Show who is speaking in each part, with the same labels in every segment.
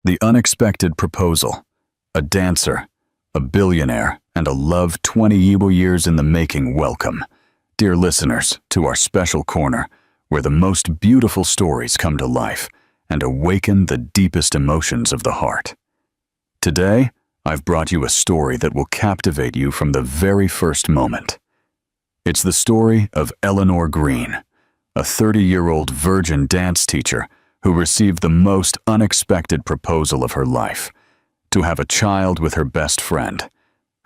Speaker 1: The unexpected proposal, a dancer, a billionaire, and a love 20 years in the making welcome, dear listeners, to our special corner where the most beautiful stories come to life and awaken the deepest emotions of the heart. Today, I've brought you a story that will captivate you from the very first moment. It's the story of Eleanor Green, a 30-year-old virgin dance teacher who received the most unexpected proposal of her life, to have a child with her best friend,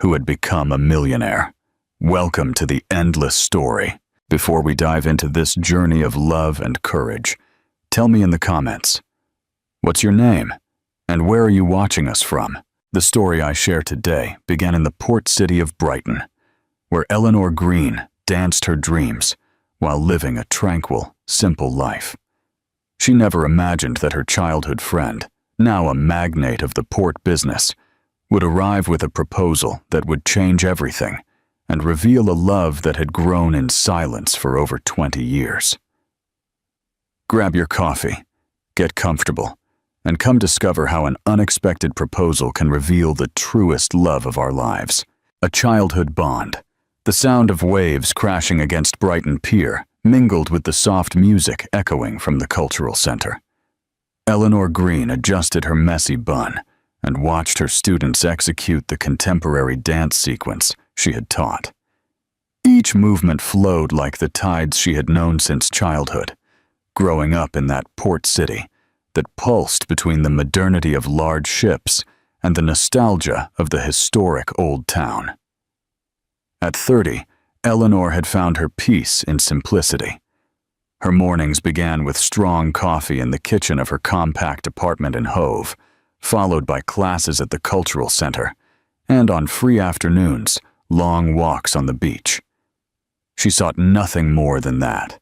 Speaker 1: who had become a millionaire. Welcome to the endless story. Before we dive into this journey of love and courage, tell me in the comments, what's your name, and where are you watching us from? The story I share today began in the port city of Brighton, where Eleanor Green danced her dreams while living a tranquil, simple life. She never imagined that her childhood friend, now a magnate of the port business, would arrive with a proposal that would change everything and reveal a love that had grown in silence for over 20 years. Grab your coffee, get comfortable, and come discover how an unexpected proposal can reveal the truest love of our lives. A childhood bond. The sound of waves crashing against Brighton Pier mingled with the soft music echoing from the cultural center. Eleanor Green adjusted her messy bun and watched her students execute the contemporary dance sequence she had taught. Each movement flowed like the tides she had known since childhood, growing up in that port city that pulsed between the modernity of large ships and the nostalgia of the historic old town. At 30, Eleanor had found her peace in simplicity. Her mornings began with strong coffee in the kitchen of her compact apartment in Hove, followed by classes at the cultural center, and on free afternoons, long walks on the beach. She sought nothing more than that.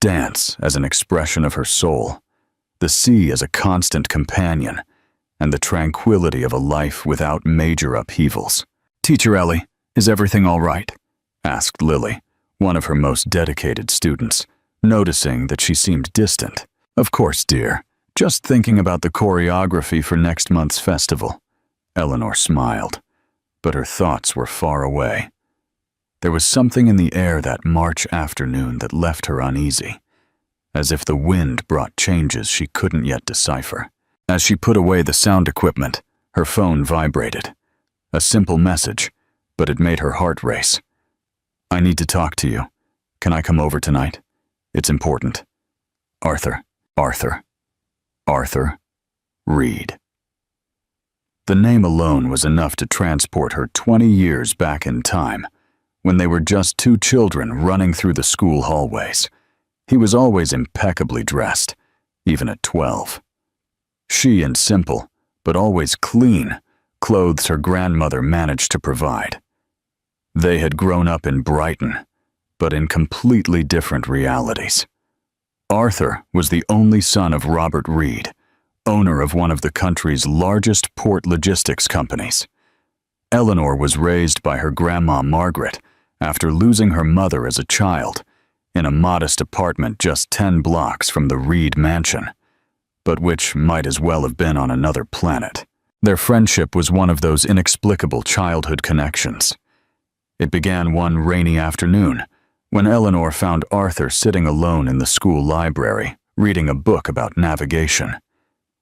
Speaker 1: Dance as an expression of her soul, the sea as a constant companion, and the tranquility of a life without major upheavals. "Teacher Ellie, is everything all right?" asked Lily, one of her most dedicated students, noticing that she seemed distant. "Of course, dear. Just thinking about the choreography for next month's festival." Eleanor smiled, but her thoughts were far away. There was something in the air that March afternoon that left her uneasy, as if the wind brought changes she couldn't yet decipher. As she put away the sound equipment, her phone vibrated. A simple message, but it made her heart race. "I need to talk to you. Can I come over tonight? It's important. Arthur, Arthur, Arthur Reed." The name alone was enough to transport her 20 years back in time, when they were just two children running through the school hallways. He was always impeccably dressed, even at 12. She, in simple, but always clean, clothes her grandmother managed to provide. They had grown up in Brighton, but in completely different realities. Arthur was the only son of Robert Reed, owner of one of the country's largest port logistics companies. Eleanor was raised by her grandma Margaret after losing her mother as a child, in a modest apartment just 10 blocks from the Reed mansion, but which might as well have been on another planet. Their friendship was one of those inexplicable childhood connections. It began one rainy afternoon when Eleanor found Arthur sitting alone in the school library, reading a book about navigation.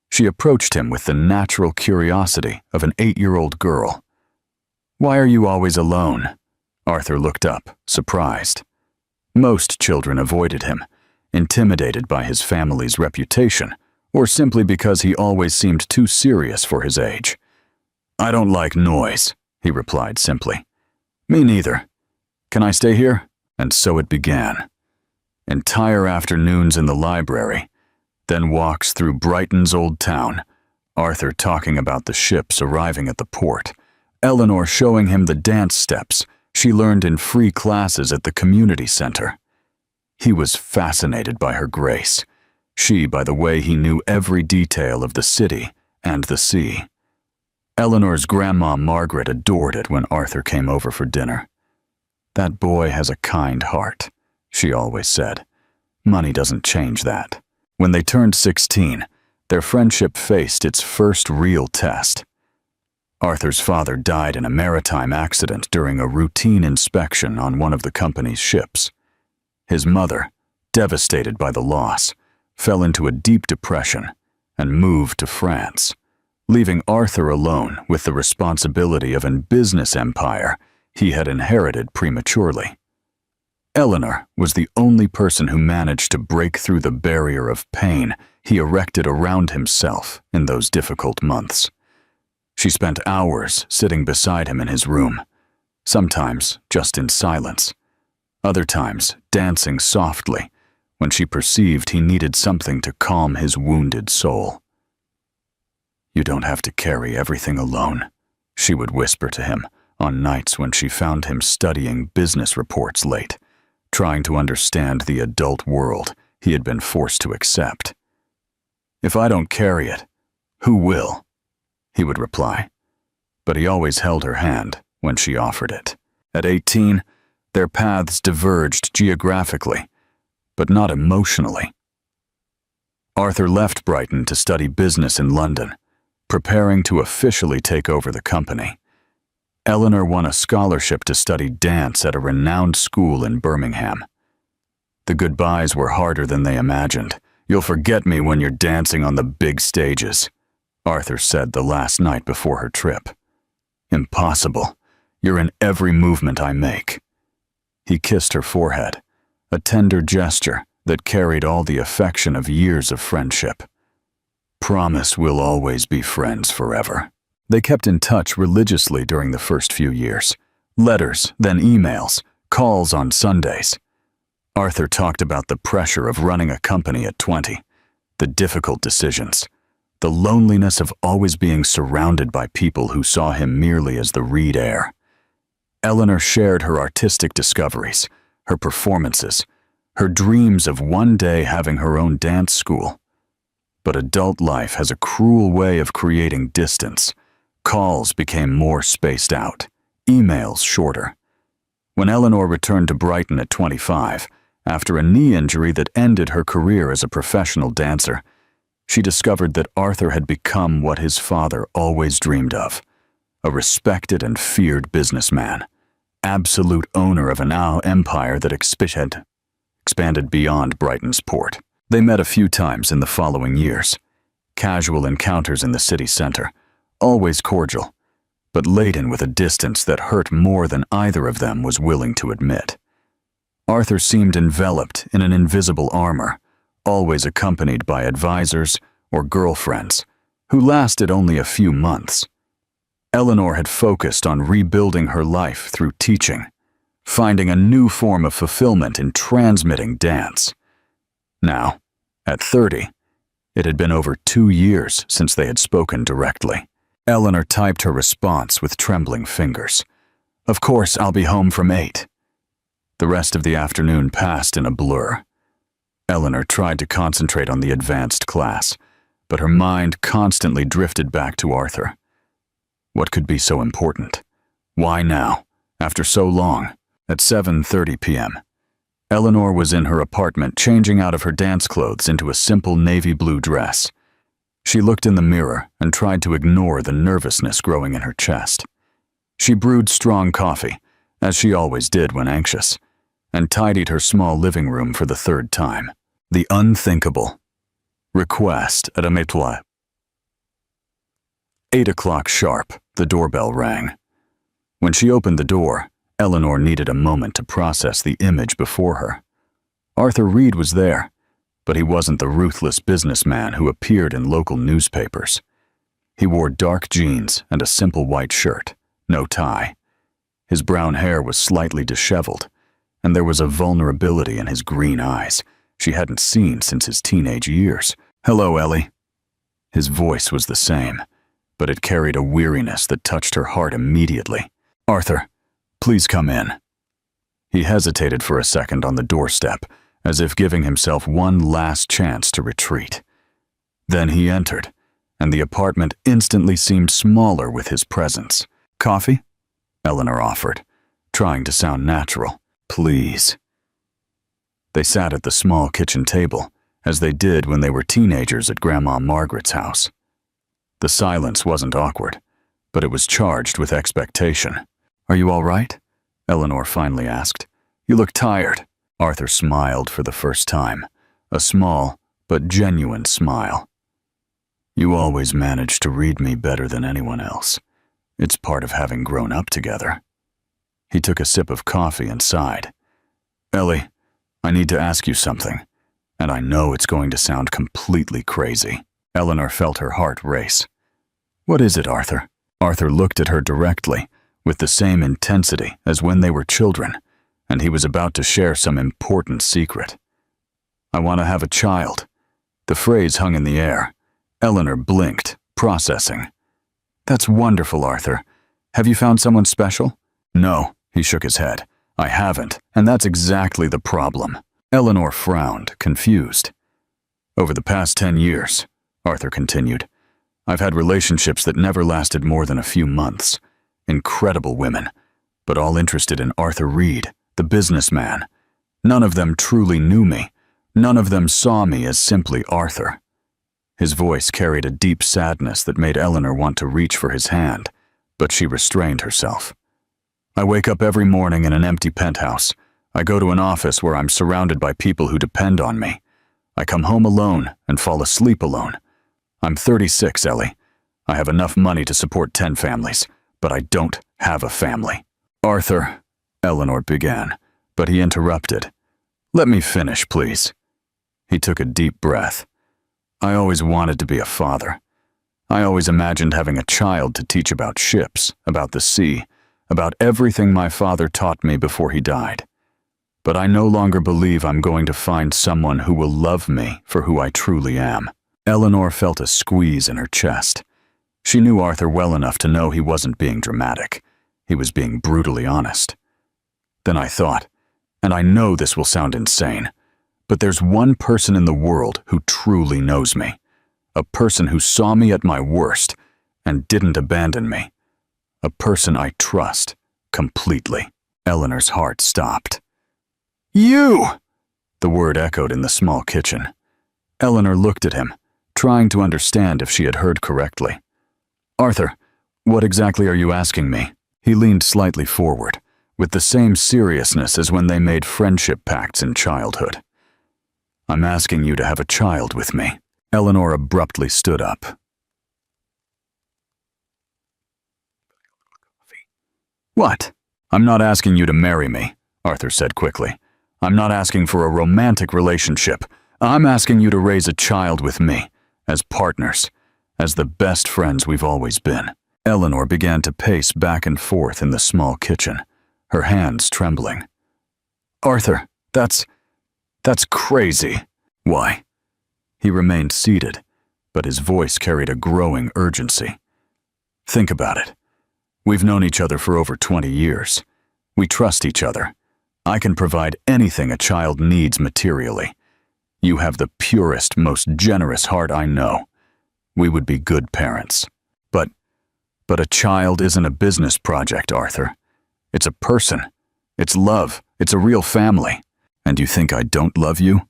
Speaker 1: She approached him with the natural curiosity of an 8-year-old girl. "Why are you always alone?" Arthur looked up, surprised. Most children avoided him, intimidated by his family's reputation, or simply because he always seemed too serious for his age. "I don't like noise," he replied simply. "Me neither. Can I stay here?" And so it began. Entire afternoons in the library, then walks through Brighton's old town, Arthur talking about the ships arriving at the port, Eleanor showing him the dance steps she learned in free classes at the community center. He was fascinated by her grace, she by the way he knew every detail of the city and the sea. Eleanor's grandma Margaret adored it when Arthur came over for dinner. "That boy has a kind heart," she always said. "Money doesn't change that." When they turned 16, their friendship faced its first real test. Arthur's father died in a maritime accident during a routine inspection on one of the company's ships. His mother, devastated by the loss, fell into a deep depression and moved to France, leaving Arthur alone with the responsibility of a business empire he had inherited prematurely. Eleanor was the only person who managed to break through the barrier of pain he erected around himself in those difficult months. She spent hours sitting beside him in his room, sometimes just in silence, other times dancing softly when she perceived he needed something to calm his wounded soul. "You don't have to carry everything alone," she would whisper to him on nights when she found him studying business reports late, trying to understand the adult world he had been forced to accept. "If I don't carry it, who will?" he would reply. But he always held her hand when she offered it. At 18, their paths diverged geographically, but not emotionally. Arthur left Brighton to study business in London, preparing to officially take over the company. Eleanor won a scholarship to study dance at a renowned school in Birmingham. The goodbyes were harder than they imagined. "You'll forget me when you're dancing on the big stages," Arthur said the last night before her trip. "Impossible. You're in every movement I make." He kissed her forehead, a tender gesture that carried all the affection of years of friendship. "Promise we'll always be friends forever." They kept in touch religiously during the first few years. Letters, then emails, calls on Sundays. Arthur talked about the pressure of running a company at 20, the difficult decisions, the loneliness of always being surrounded by people who saw him merely as the reed heir. Eleanor shared her artistic discoveries, her performances, her dreams of one day having her own dance school. But adult life has a cruel way of creating distance. Calls became more spaced out, emails shorter. When Eleanor returned to Brighton at 25, after a knee injury that ended her career as a professional dancer, she discovered that Arthur had become what his father always dreamed of, a respected and feared businessman, absolute owner of an empire that expanded beyond Brighton's port. They met a few times in the following years, casual encounters in the city center, always cordial, but laden with a distance that hurt more than either of them was willing to admit. Arthur seemed enveloped in an invisible armor, always accompanied by advisors or girlfriends, who lasted only a few months. Eleanor had focused on rebuilding her life through teaching, finding a new form of fulfillment in transmitting dance. Now, at 30, it had been over 2 years since they had spoken directly. Eleanor typed her response with trembling fingers. "Of course, I'll be home from 8. The rest of the afternoon passed in a blur. Eleanor tried to concentrate on the advanced class, but her mind constantly drifted back to Arthur. What could be so important? Why now, after so long? At 7:30 p.m., Eleanor was in her apartment changing out of her dance clothes into a simple navy blue dress. She looked in the mirror and tried to ignore the nervousness growing in her chest. She brewed strong coffee, as she always did when anxious, and tidied her small living room for the 3rd time. The unthinkable. Request at a métoile. 8 o'clock sharp, the doorbell rang. When she opened the door, Eleanor needed a moment to process the image before her. Arthur Reed was there, but he wasn't the ruthless businessman who appeared in local newspapers. He wore dark jeans and a simple white shirt, no tie. His brown hair was slightly disheveled, and there was a vulnerability in his green eyes she hadn't seen since his teenage years. "Hello, Ellie." His voice was the same, but it carried a weariness that touched her heart immediately. "Arthur, please come in." He hesitated for a second on the doorstep, as if giving himself one last chance to retreat. Then he entered, and the apartment instantly seemed smaller with his presence. "Coffee?" Eleanor offered, trying to sound natural. "Please." They sat at the small kitchen table, as they did when they were teenagers at Grandma Margaret's house. The silence wasn't awkward, but it was charged with expectation. "Are you all right?" Eleanor finally asked. "You look tired." Arthur smiled for the first time, a small but genuine smile. "You always manage to read me better than anyone else. It's part of having grown up together." He took a sip of coffee and sighed. "Ellie, I need to ask you something, and I know it's going to sound completely crazy." Eleanor felt her heart race. "What is it, Arthur?" Arthur looked at her directly, with the same intensity as when they were children, and he was about to share some important secret. "I want to have a child." The phrase hung in the air. Eleanor blinked, processing. "That's wonderful, Arthur. Have you found someone special?" "No," he shook his head. "I haven't, and that's exactly the problem." Eleanor frowned, confused. "Over the past 10 years, Arthur continued, I've had relationships that never lasted more than a few months. Incredible women, but all interested in Arthur Reed, the businessman. None of them truly knew me. None of them saw me as simply Arthur." His voice carried a deep sadness that made Eleanor want to reach for his hand, but she restrained herself. "I wake up every morning in an empty penthouse. I go to an office where I'm surrounded by people who depend on me. I come home alone and fall asleep alone. I'm 36, Ellie. I have enough money to support 10 families, but I don't have a family." "Arthur," Eleanor began, but he interrupted. "Let me finish, please." He took a deep breath. "I always wanted to be a father. I always imagined having a child to teach about ships, about the sea, about everything my father taught me before he died. But I no longer believe I'm going to find someone who will love me for who I truly am." Eleanor felt a squeeze in her chest. She knew Arthur well enough to know he wasn't being dramatic. He was being brutally honest. Then I thought, and I know this will sound insane, but there's one person in the world who truly knows me. A person who saw me at my worst and didn't abandon me. A person I trust completely. Eleanor's heart stopped. "You!" The word echoed in the small kitchen. Eleanor looked at him, trying to understand if she had heard correctly. "Arthur, what exactly are you asking me?" He leaned slightly forward, with the same seriousness as when they made friendship pacts in childhood. "I'm asking you to have a child with me." Eleanor abruptly stood up. "What?" "I'm not asking you to marry me," Arthur said quickly. "I'm not asking for a romantic relationship. I'm asking you to raise a child with me, as partners, as the best friends we've always been." Eleanor began to pace back and forth in the small kitchen, her hands trembling. "Arthur, that's crazy." "Why?" He remained seated, but his voice carried a growing urgency. "Think about it. We've known each other for over 20 years. We trust each other. I can provide anything a child needs materially. You have the purest, most generous heart I know. We would be good parents. But a child isn't a business project, Arthur. It's a person. It's love. It's a real family. And you think I don't love you?"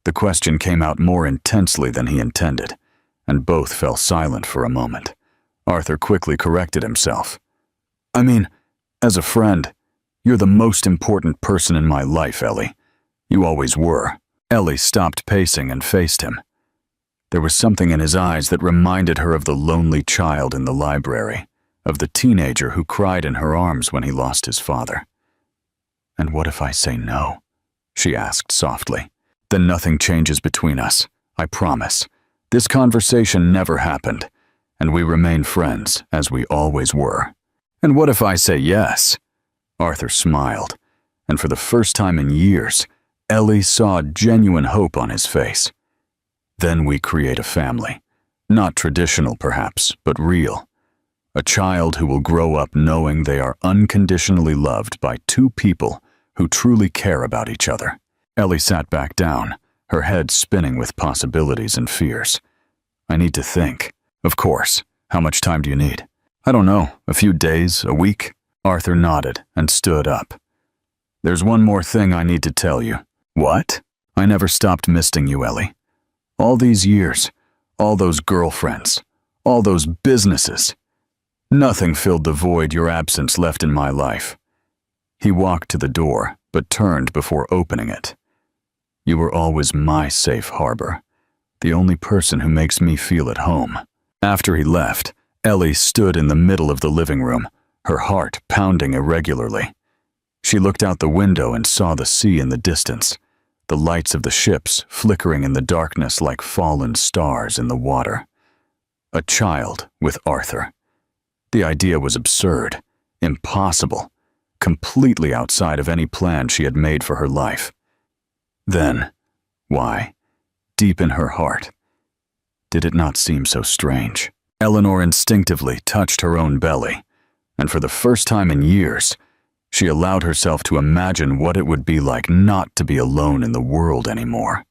Speaker 1: The question came out more intensely than he intended, and both fell silent for a moment. Arthur quickly corrected himself. "I mean, as a friend, you're the most important person in my life, Ellie. You always were." Ellie stopped pacing and faced him. There was something in his eyes that reminded her of the lonely child in the library, of the teenager who cried in her arms when he lost his father. "And what if I say no?" she asked softly. "Then nothing changes between us, I promise. This conversation never happened, and we remain friends as we always were." "And what if I say yes?" Arthur smiled, and for the first time in years, Ellie saw genuine hope on his face. "Then we create a family. Not traditional, perhaps, but real. A child who will grow up knowing they are unconditionally loved by two people who truly care about each other." Ellie sat back down, her head spinning with possibilities and fears. "I need to think." "Of course. How much time do you need?" "I don't know. A few days, a week?" Arthur nodded and stood up. "There's one more thing I need to tell you." "What?" I never stopped misting you, Ellie. All these years, all those girlfriends, all those businesses. Nothing filled the void your absence left in my life." He walked to the door, but turned before opening it. "You were always my safe harbor, the only person who makes me feel at home." After he left, Ellie stood in the middle of the living room, her heart pounding irregularly. She looked out the window and saw the sea in the distance, the lights of the ships flickering in the darkness like fallen stars in the water. A child with Arthur. The idea was absurd, impossible, completely outside of any plan she had made for her life. Then, why, deep in her heart, did it not seem so strange? Eleanor instinctively touched her own belly, and for the first time in years, she allowed herself to imagine what it would be like not to be alone in the world anymore.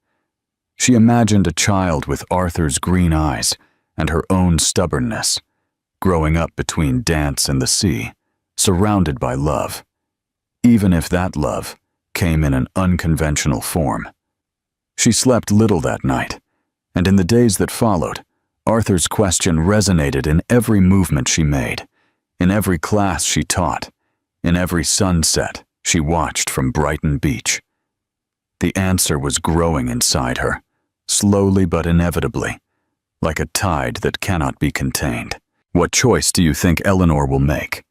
Speaker 1: She imagined a child with Arthur's green eyes and her own stubbornness, growing up between dance and the sea, surrounded by love, even if that love came in an unconventional form. She slept little that night, and in the days that followed, Arthur's question resonated in every movement she made, in every class she taught, in every sunset she watched from Brighton Beach. The answer was growing inside her, slowly but inevitably, like a tide that cannot be contained. What choice do you think Eleanor will make?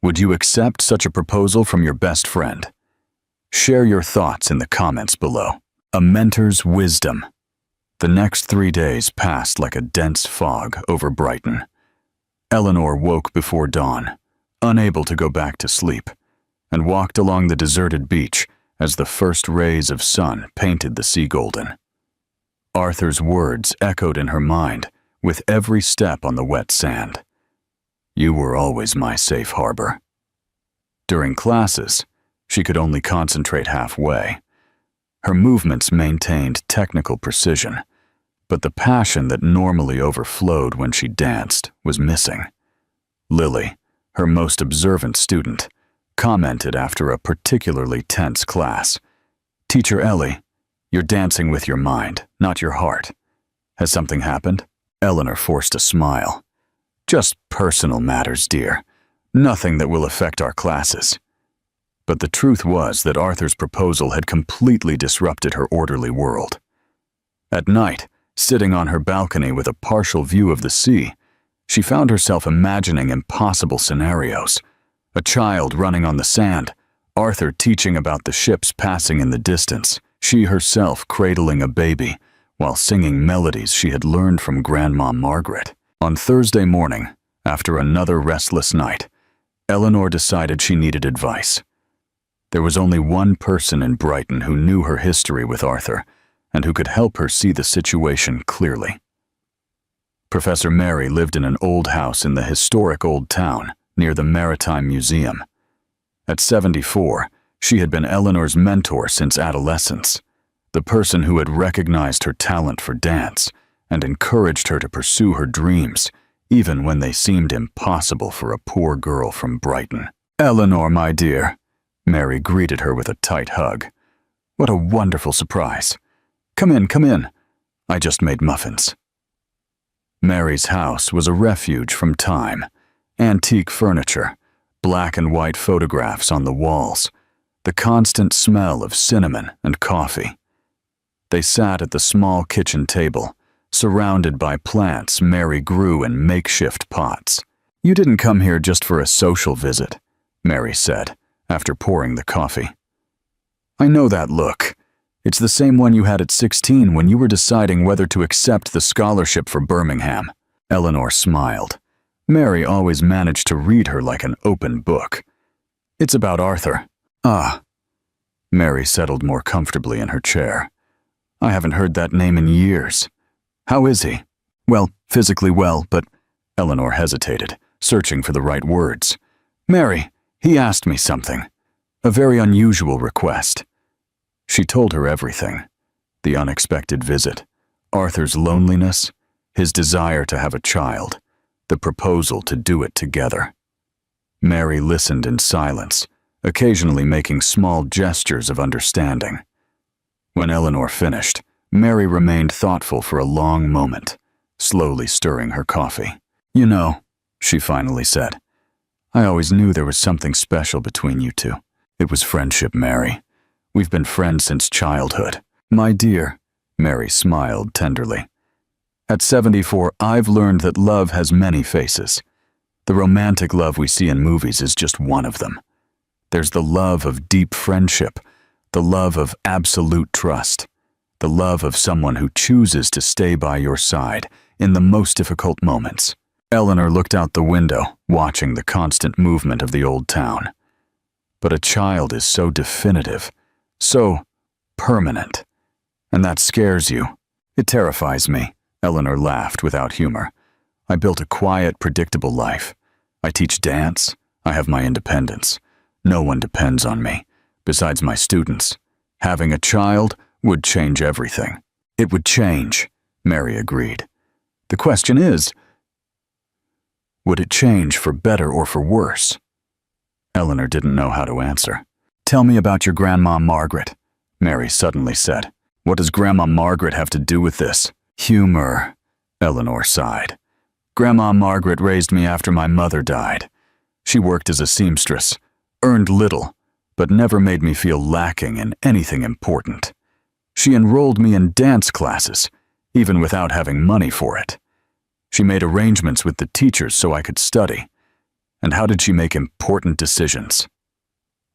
Speaker 1: Would you accept such a proposal from your best friend? Share your thoughts in the comments below. A mentor's wisdom. The next 3 days passed like a dense fog over Brighton. Eleanor woke before dawn, unable to go back to sleep, and walked along the deserted beach as the first rays of sun painted the sea golden. Arthur's words echoed in her mind with every step on the wet sand. "You were always my safe harbor." During classes, she could only concentrate halfway. Her movements maintained technical precision, but the passion that normally overflowed when she danced was missing. Lily, her most observant student, commented after a particularly tense class, "Teacher Ellie, you're dancing with your mind, not your heart. Has something happened?" Eleanor forced a smile. "Just personal matters, dear. Nothing that will affect our classes." But the truth was that Arthur's proposal had completely disrupted her orderly world. At night, sitting on her balcony with a partial view of the sea, she found herself imagining impossible scenarios. A child running on the sand, Arthur teaching about the ships passing in the distance, she herself cradling a baby while singing melodies she had learned from Grandma Margaret. On Thursday morning, after another restless night, Eleanor decided she needed advice. There was only one person in Brighton who knew her history with Arthur and who could help her see the situation clearly. Professor Mary lived in an old house in the historic old town near the Maritime Museum. At 74, she had been Eleanor's mentor since adolescence, the person who had recognized her talent for dance and encouraged her to pursue her dreams, even when they seemed impossible for a poor girl from Brighton. "Eleanor, my dear," Mary greeted her with a tight hug. "What a wonderful surprise. Come in, come in. I just made muffins." Mary's house was a refuge from time. Antique furniture, black and white photographs on the walls, the constant smell of cinnamon and coffee. They sat at the small kitchen table, surrounded by plants Mary grew in makeshift pots. "You didn't come here just for a social visit," Mary said, after pouring the coffee. "I know that look. It's the same one you had at 16 when you were deciding whether to accept the scholarship for Birmingham." Eleanor smiled. Mary always managed to read her like an open book. "It's about Arthur." "Ah." Mary settled more comfortably in her chair. "I haven't heard that name in years. How is he?" "Well, physically well, but—" Eleanor hesitated, searching for the right words. "Mary, he asked me something. A very unusual request." She told her everything. The unexpected visit, Arthur's loneliness, his desire to have a child, the proposal to do it together. Mary listened in silence, occasionally making small gestures of understanding. When Eleanor finished, Mary remained thoughtful for a long moment, slowly stirring her coffee. "You know," she finally said, "I always knew there was something special between you two. It was friendship, Mary. We've been friends since childhood." "My dear," Mary smiled tenderly. "At 74, I've learned that love has many faces. The romantic love we see in movies is just one of them. There's the love of deep friendship, the love of absolute trust, the love of someone who chooses to stay by your side in the most difficult moments." Eleanor looked out the window, watching the constant movement of the old town. But a child is so definitive, so permanent, and that scares you. "It terrifies me," Eleanor laughed without humor. "I built a quiet, predictable life. I teach dance. I have my independence. No one depends on me, besides my students. Having a child would change everything." "It would change," Mary agreed. "The question is, would it change for better or for worse?" Eleanor didn't know how to answer. "Tell me about your Grandma Margaret," Mary suddenly said. "What does Grandma Margaret have to do with this?" "Humor," Eleanor sighed. "Grandma Margaret raised me after my mother died. She worked as a seamstress, earned little, but never made me feel lacking in anything important. She enrolled me in dance classes, even without having money for it. She made arrangements with the teachers so I could study. And how did she make important decisions?"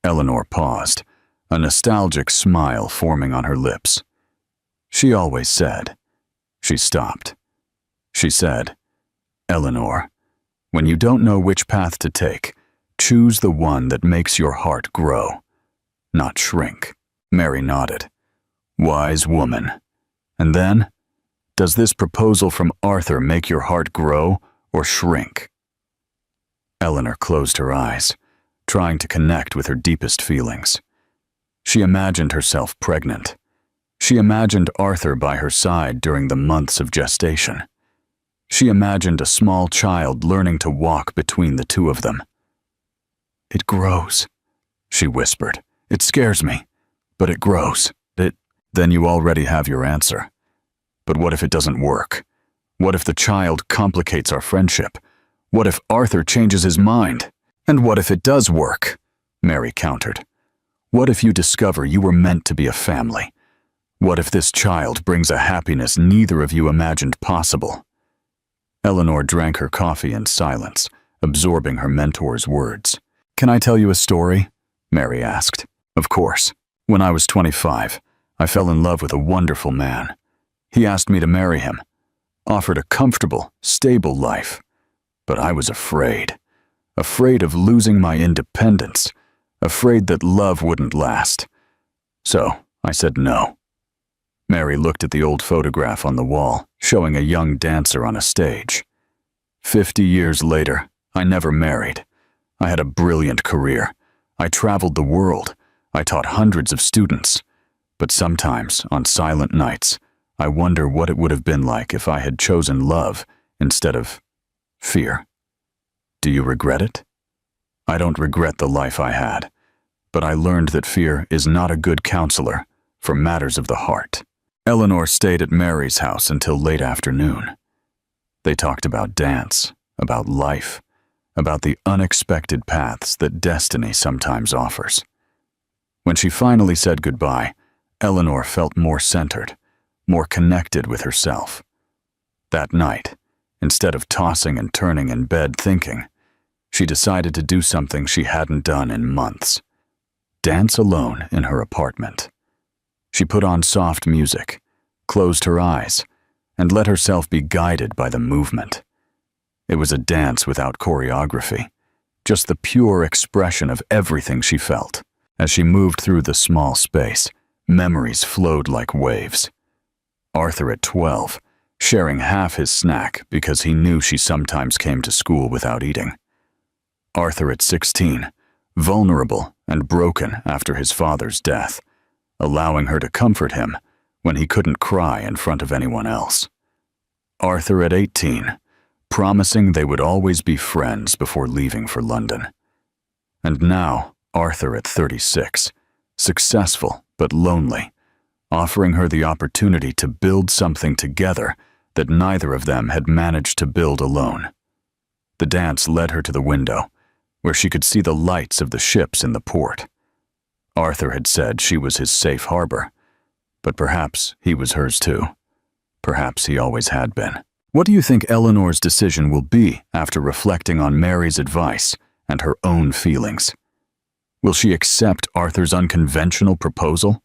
Speaker 1: Eleanor paused, a nostalgic smile forming on her lips. "She always said." She stopped. She said, "Eleanor, when you don't know which path to take, choose the one that makes your heart grow, not shrink." Mary nodded. "Wise woman. And then, does this proposal from Arthur make your heart grow or shrink?" Eleanor closed her eyes, trying to connect with her deepest feelings. She imagined herself pregnant. She imagined Arthur by her side during the months of gestation. She imagined a small child learning to walk between the two of them. "It grows," she whispered. "It scares me, but it grows. Then you already have your answer. But what if it doesn't work? What if the child complicates our friendship? What if Arthur changes his mind? And what if it does work?" Mary countered. "What if you discover you were meant to be a family? What if this child brings a happiness neither of you imagined possible?" Eleanor drank her coffee in silence, absorbing her mentor's words. "Can I tell you a story?" Mary asked. "Of course. When I was 25, I fell in love with a wonderful man. He asked me to marry him, offered a comfortable, stable life. But I was afraid of losing my independence, afraid that love wouldn't last. So I said no." Mary looked at the old photograph on the wall, showing a young dancer on a stage. 50 years later, I never married. I had a brilliant career. I traveled the world. I taught hundreds of students. But sometimes, on silent nights, I wonder what it would have been like if I had chosen love instead of fear. Do you regret it? I don't regret the life I had, but I learned that fear is not a good counselor for matters of the heart. Eleanor stayed at Mary's house until late afternoon. They talked about dance, about life, about the unexpected paths that destiny sometimes offers. When she finally said goodbye, Eleanor felt more centered, more connected with herself. That night, instead of tossing and turning in bed thinking, she decided to do something she hadn't done in months. Dance alone in her apartment. She put on soft music, closed her eyes, and let herself be guided by the movement. It was a dance without choreography, just the pure expression of everything she felt. As she moved through the small space, memories flowed like waves. Arthur at 12, sharing half his snack because he knew she sometimes came to school without eating. Arthur at 16, vulnerable and broken after his father's death, allowing her to comfort him when he couldn't cry in front of anyone else. Arthur at 18, promising they would always be friends before leaving for London. And now, Arthur at 36, successful but lonely, offering her the opportunity to build something together that neither of them had managed to build alone. The dance led her to the window, where she could see the lights of the ships in the port. Arthur had said she was his safe harbor, but perhaps he was hers too. Perhaps he always had been. What do you think Eleanor's decision will be after reflecting on Mary's advice and her own feelings? Will she accept Arthur's unconventional proposal?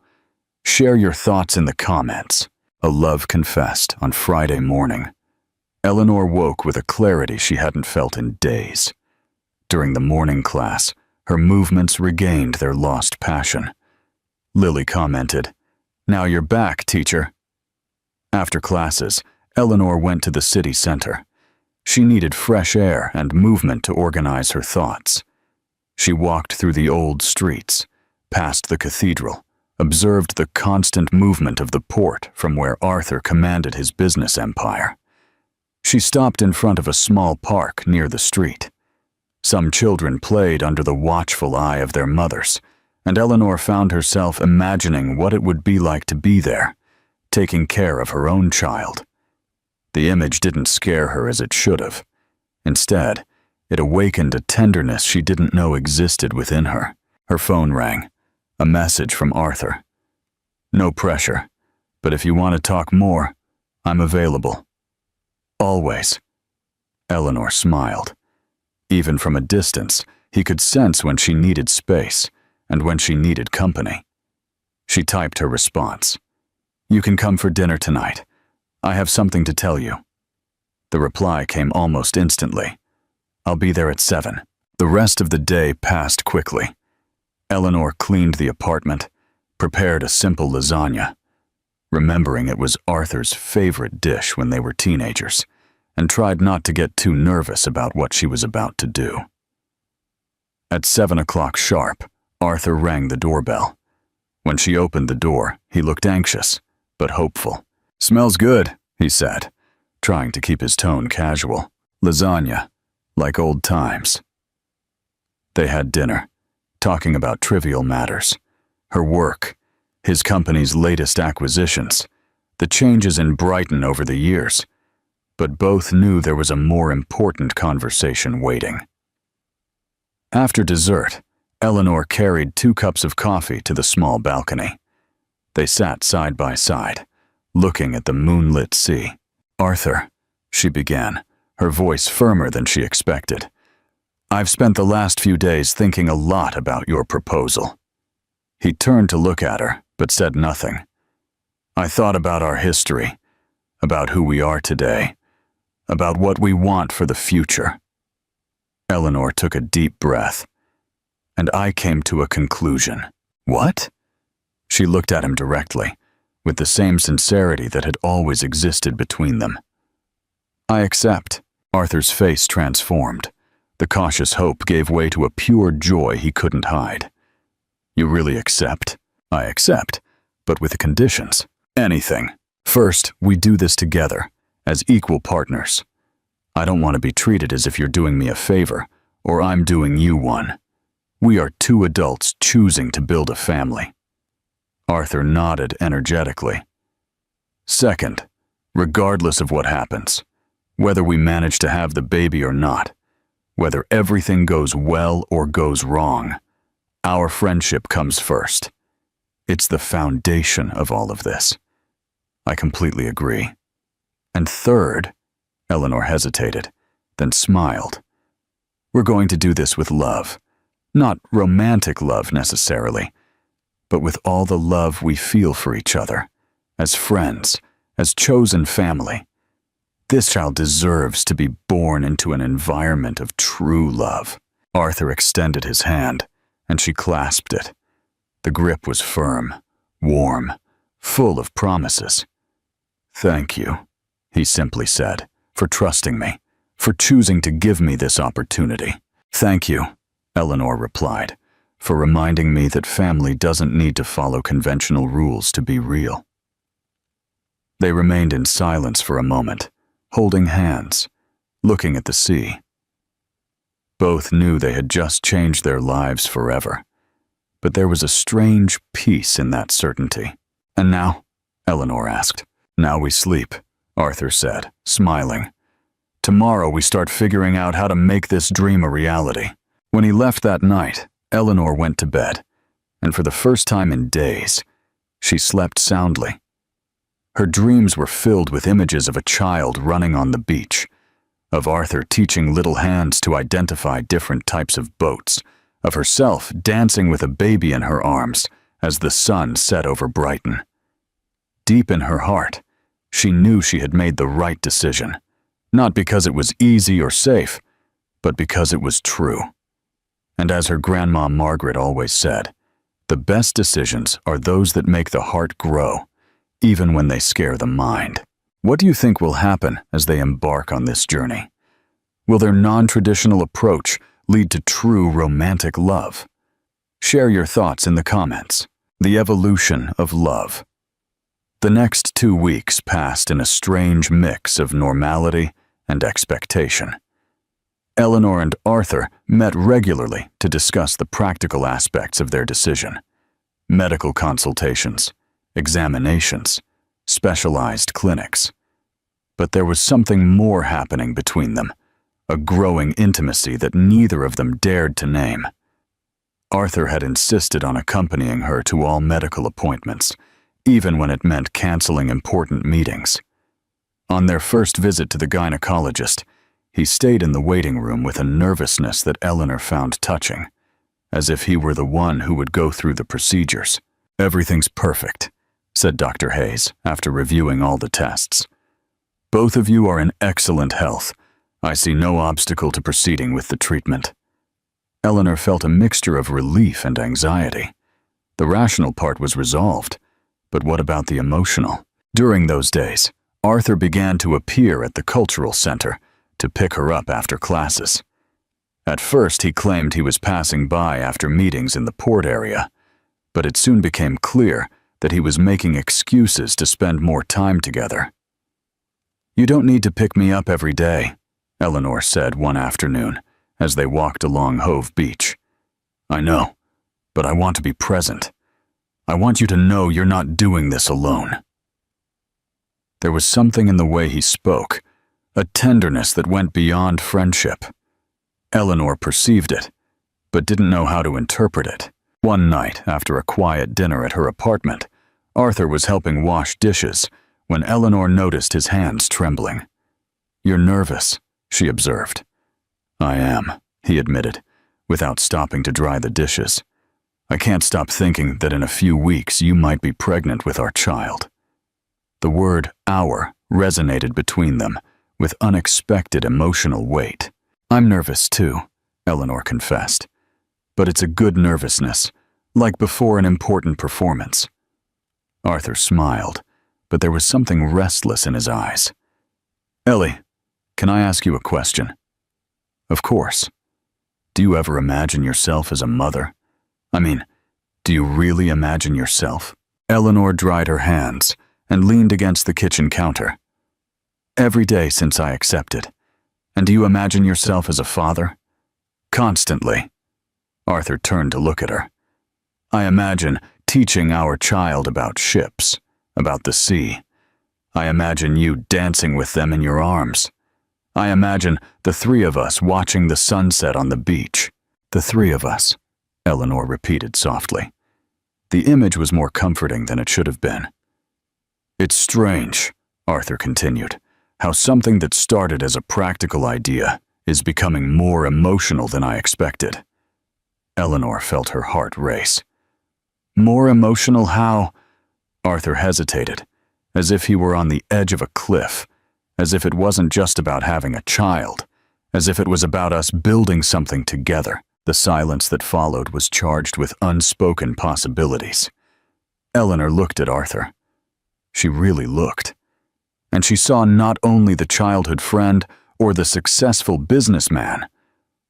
Speaker 1: Share your thoughts in the comments. A love confessed on Friday morning. Eleanor woke with a clarity she hadn't felt in days. During the morning class, her movements regained their lost passion. Lily commented, "Now you're back, teacher." After classes, Eleanor went to the city center. She needed fresh air and movement to organize her thoughts. She walked through the old streets, past the cathedral, observed the constant movement of the port from where Arthur commanded his business empire. She stopped in front of a small park near the street. Some children played under the watchful eye of their mothers, and Eleanor found herself imagining what it would be like to be there, taking care of her own child. The image didn't scare her as it should have. Instead, it awakened a tenderness she didn't know existed within her. Her phone rang. A message from Arthur. "No pressure, but if you want to talk more, I'm available." "Always." Eleanor smiled. Even from a distance, he could sense when she needed space and when she needed company. She typed her response. "You can come for dinner tonight. I have something to tell you." The reply came almost instantly. "I'll be there at 7. The rest of the day passed quickly. Eleanor cleaned the apartment, prepared a simple lasagna, remembering it was Arthur's favorite dish when they were teenagers, and tried not to get too nervous about what she was about to do. At 7 o'clock sharp, Arthur rang the doorbell. When she opened the door, he looked anxious, but hopeful. "Smells good," he said, trying to keep his tone casual. "Lasagna, like old times." They had dinner, talking about trivial matters, her work, his company's latest acquisitions, the changes in Brighton over the years, but both knew there was a more important conversation waiting. After dessert, Eleanor carried 2 cups of coffee to the small balcony. They sat side by side, looking at the moonlit sea. "Arthur," she began, her voice firmer than she expected, "I've spent the last few days thinking a lot about your proposal." He turned to look at her, but said nothing. "I thought about our history, about who we are today, about what we want for the future." Eleanor took a deep breath. "And I came to a conclusion." "What?" She looked at him directly, with the same sincerity that had always existed between them. "I accept." Arthur's face transformed. The cautious hope gave way to a pure joy he couldn't hide. "You really accept?" "I accept, but with conditions." "Anything. First, we do this together, as equal partners. I don't want to be treated as if you're doing me a favor, or I'm doing you one. We are 2 adults choosing to build a family." Arthur nodded energetically. "Second, regardless of what happens, whether we manage to have the baby or not, whether everything goes well or goes wrong, our friendship comes first. It's the foundation of all of this." "I completely agree." "And third," Eleanor hesitated, then smiled, "we're going to do this with love. Not romantic love necessarily, but with all the love we feel for each other, as friends, as chosen family. This child deserves to be born into an environment of true love." Arthur extended his hand, and she clasped it. The grip was firm, warm, full of promises. "Thank you," he simply said, "for trusting me, for choosing to give me this opportunity." "Thank you," Eleanor replied, "for reminding me that family doesn't need to follow conventional rules to be real." They remained in silence for a moment, holding hands, looking at the sea. Both knew they had just changed their lives forever, but there was a strange peace in that certainty. "And now?" Eleanor asked. "Now we sleep," Arthur said, smiling. "Tomorrow we start figuring out how to make this dream a reality." When he left that night, Eleanor went to bed, and for the first time in days, she slept soundly. Her dreams were filled with images of a child running on the beach, of Arthur teaching little hands to identify different types of boats, of herself dancing with a baby in her arms as the sun set over Brighton. Deep in her heart, she knew she had made the right decision, not because it was easy or safe, but because it was true. And as her grandma Margaret always said, the best decisions are those that make the heart grow, even when they scare the mind. What do you think will happen as they embark on this journey? Will their non-traditional approach lead to true romantic love? Share your thoughts in the comments. The evolution of love. The next 2 weeks passed in a strange mix of normality and expectation. Eleanor and Arthur met regularly to discuss the practical aspects of their decision. Medical consultations, examinations, specialized clinics. But there was something more happening between them, a growing intimacy that neither of them dared to name. Arthur had insisted on accompanying her to all medical appointments, even when it meant canceling important meetings. On their first visit to the gynecologist, he stayed in the waiting room with a nervousness that Eleanor found touching, as if he were the one who would go through the procedures. "Everything's perfect," said Dr. Hayes after reviewing all the tests. "Both of you are in excellent health. I see no obstacle to proceeding with the treatment." Eleanor felt a mixture of relief and anxiety. The rational part was resolved, but what about the emotional? During those days, Arthur began to appear at the cultural center to pick her up after classes. At first, he claimed he was passing by after meetings in the port area, but it soon became clear that he was making excuses to spend more time together. "You don't need to pick me up every day," Eleanor said one afternoon as they walked along Hove Beach. "I know, but I want to be present. I want you to know you're not doing this alone." There was something in the way he spoke, a tenderness that went beyond friendship. Eleanor perceived it, but didn't know how to interpret it. One night, after a quiet dinner at her apartment, Arthur was helping wash dishes when Eleanor noticed his hands trembling. "You're nervous," she observed. "I am," he admitted, without stopping to dry the dishes. "I can't stop thinking that in a few weeks you might be pregnant with our child." The word "our" resonated between them with unexpected emotional weight. "I'm nervous too," Eleanor confessed. "But it's a good nervousness, like before an important performance." Arthur smiled, but there was something restless in his eyes. "Ellie, can I ask you a question?" "Of course. Do you ever imagine yourself as a mother? I mean, do you really imagine yourself?" Eleanor dried her hands and leaned against the kitchen counter. "Every day since I accepted. And do you imagine yourself as a father?" "Constantly." Arthur turned to look at her. "I imagine teaching our child about ships, about the sea. I imagine you dancing with them in your arms. I imagine the three of us watching the sunset on the beach." "The three of us," Eleanor repeated softly. The image was more comforting than it should have been. "It's strange," Arthur continued, "how something that started as a practical idea is becoming more emotional than I expected." Eleanor felt her heart race. "More emotional how?" Arthur hesitated, as if he were on the edge of a cliff, as if it wasn't just about having a child, as if it was about us building something together. The silence that followed was charged with unspoken possibilities. Eleanor looked at Arthur. She really looked. And she saw not only the childhood friend or the successful businessman,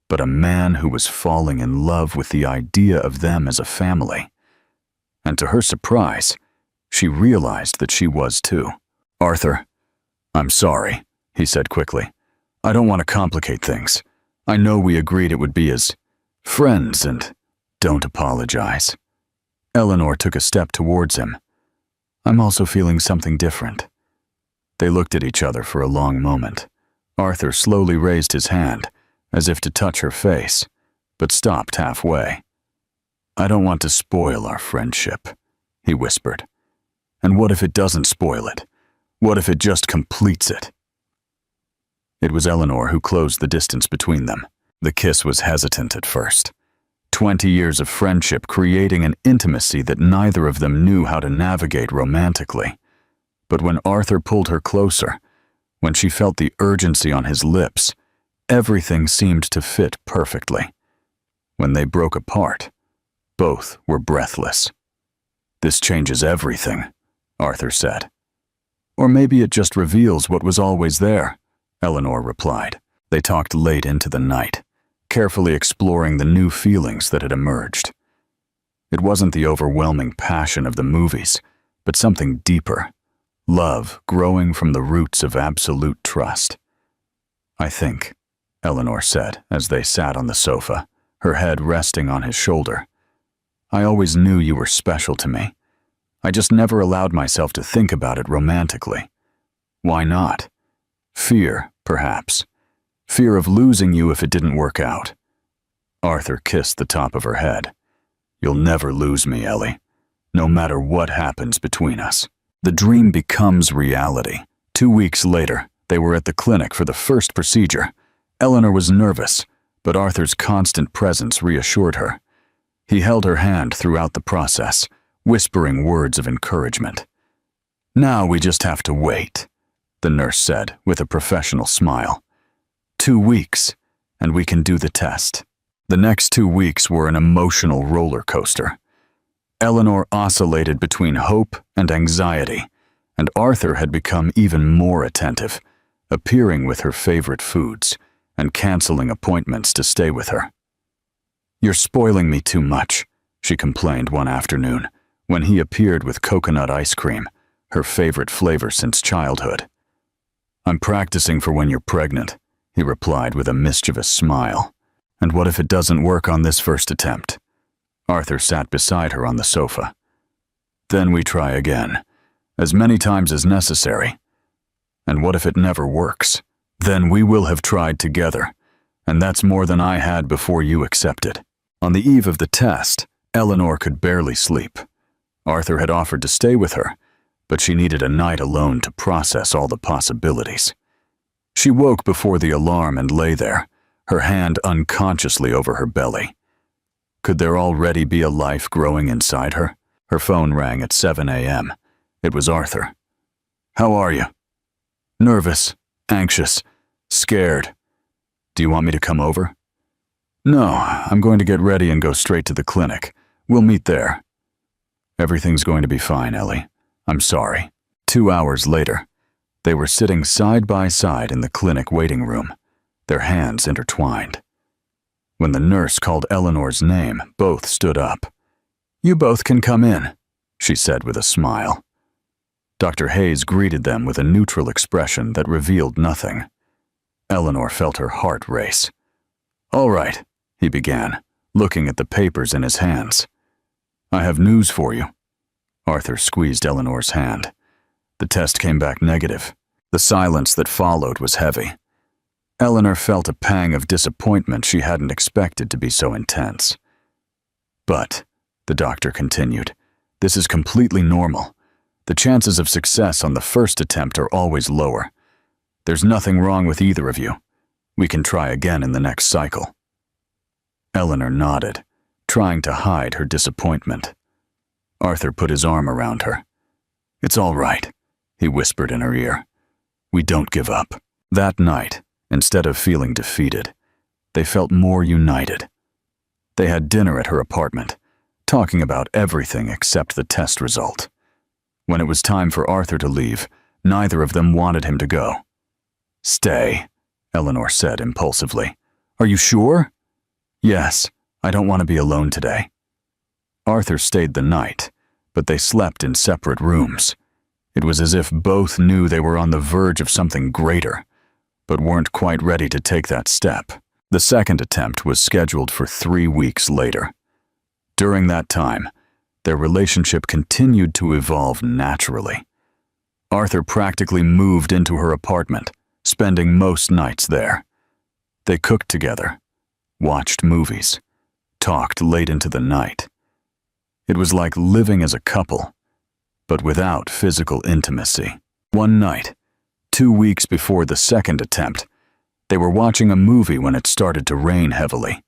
Speaker 1: but a man who was falling in love with the idea of them as a family. And to her surprise, she realized that she was too. "Arthur, I'm sorry," he said quickly. "I don't want to complicate things. I know we agreed it would be as friends, and don't apologize." Eleanor took a step towards him. I'm also feeling something different." They looked at each other for a long moment. Arthur slowly raised his hand, as if to touch her face, but stopped halfway. "I don't want to spoil our friendship," he whispered. "And what if it doesn't spoil it? What if it just completes it?" It was Eleanor who closed the distance between them. The kiss was hesitant at first. 20 years of friendship creating an intimacy that neither of them knew how to navigate romantically. But when Arthur pulled her closer, when she felt the urgency on his lips, everything seemed to fit perfectly. When they broke apart, both were breathless. "This changes everything," Arthur said. "Or maybe it just reveals what was always there," Eleanor replied. They talked late into the night, carefully exploring the new feelings that had emerged. It wasn't the overwhelming passion of the movies, but something deeper, love growing from the roots of absolute trust. "I think," Eleanor said as they sat on the sofa, her head resting on his shoulder, "I always knew you were special to me. I just never allowed myself to think about it romantically. Why not? Fear, perhaps. Fear of losing you if it didn't work out." Arthur kissed the top of her head. "You'll never lose me, Ellie, no matter what happens between us." The dream becomes reality. 2 weeks later, they were at the clinic for the first procedure. Eleanor was nervous, but Arthur's constant presence reassured her. He held her hand throughout the process, whispering words of encouragement. "Now we just have to wait," the nurse said with a professional smile. 2 weeks, and we can do the test." The next 2 weeks were an emotional roller coaster. Eleanor oscillated between hope and anxiety, and Arthur had become even more attentive, appearing with her favorite foods and canceling appointments to stay with her. "You're spoiling me too much," she complained one afternoon when he appeared with coconut ice cream, her favorite flavor since childhood. "I'm practicing for when you're pregnant," he replied with a mischievous smile. "And what if it doesn't work on this first attempt?" Arthur sat beside her on the sofa. "Then we try again, as many times as necessary. And what if it never works? Then we will have tried together, and that's more than I had before you accepted." On the eve of the test, Eleanor could barely sleep. Arthur had offered to stay with her, but she needed a night alone to process all the possibilities. She woke before the alarm and lay there, her hand unconsciously over her belly. Could there already be a life growing inside her? Her phone rang at 7 a.m. It was Arthur. "How are you?" "Nervous, anxious, scared. Do you want me to come over?" "No, I'm going to get ready and go straight to the clinic. We'll meet there." "Everything's going to be fine, Ellie. I'm sorry." 2 hours later, they were sitting side by side in the clinic waiting room, their hands intertwined. When the nurse called Eleanor's name, both stood up. "You both can come in," she said with a smile. Dr. Hayes greeted them with a neutral expression that revealed nothing. Eleanor felt her heart race. "All right," he began, looking at the papers in his hands. "I have news for you." Arthur squeezed Eleanor's hand. The test came back negative. The silence that followed was heavy. Eleanor felt a pang of disappointment she hadn't expected to be so intense. "But," the doctor continued, "this is completely normal. The chances of success on the first attempt are always lower. There's nothing wrong with either of you. We can try again in the next cycle." Eleanor nodded, trying to hide her disappointment. Arthur put his arm around her. "It's all right," he whispered in her ear. "We don't give up." That night, instead of feeling defeated, they felt more united. They had dinner at her apartment, talking about everything except the test result. When it was time for Arthur to leave, neither of them wanted him to go. "Stay," Eleanor said impulsively. "Are you sure?" "Yes, I don't want to be alone today." Arthur stayed the night, but they slept in separate rooms. It was as if both knew they were on the verge of something greater, but weren't quite ready to take that step. The second attempt was scheduled for 3 weeks later. During that time, Their relationship continued to evolve naturally. Arthur practically moved into her apartment, spending most nights there. They cooked together, watched movies, talked late into the night. It was like living as a couple, but without physical intimacy. One night, 2 weeks before the second attempt, they were watching a movie when it started to rain heavily.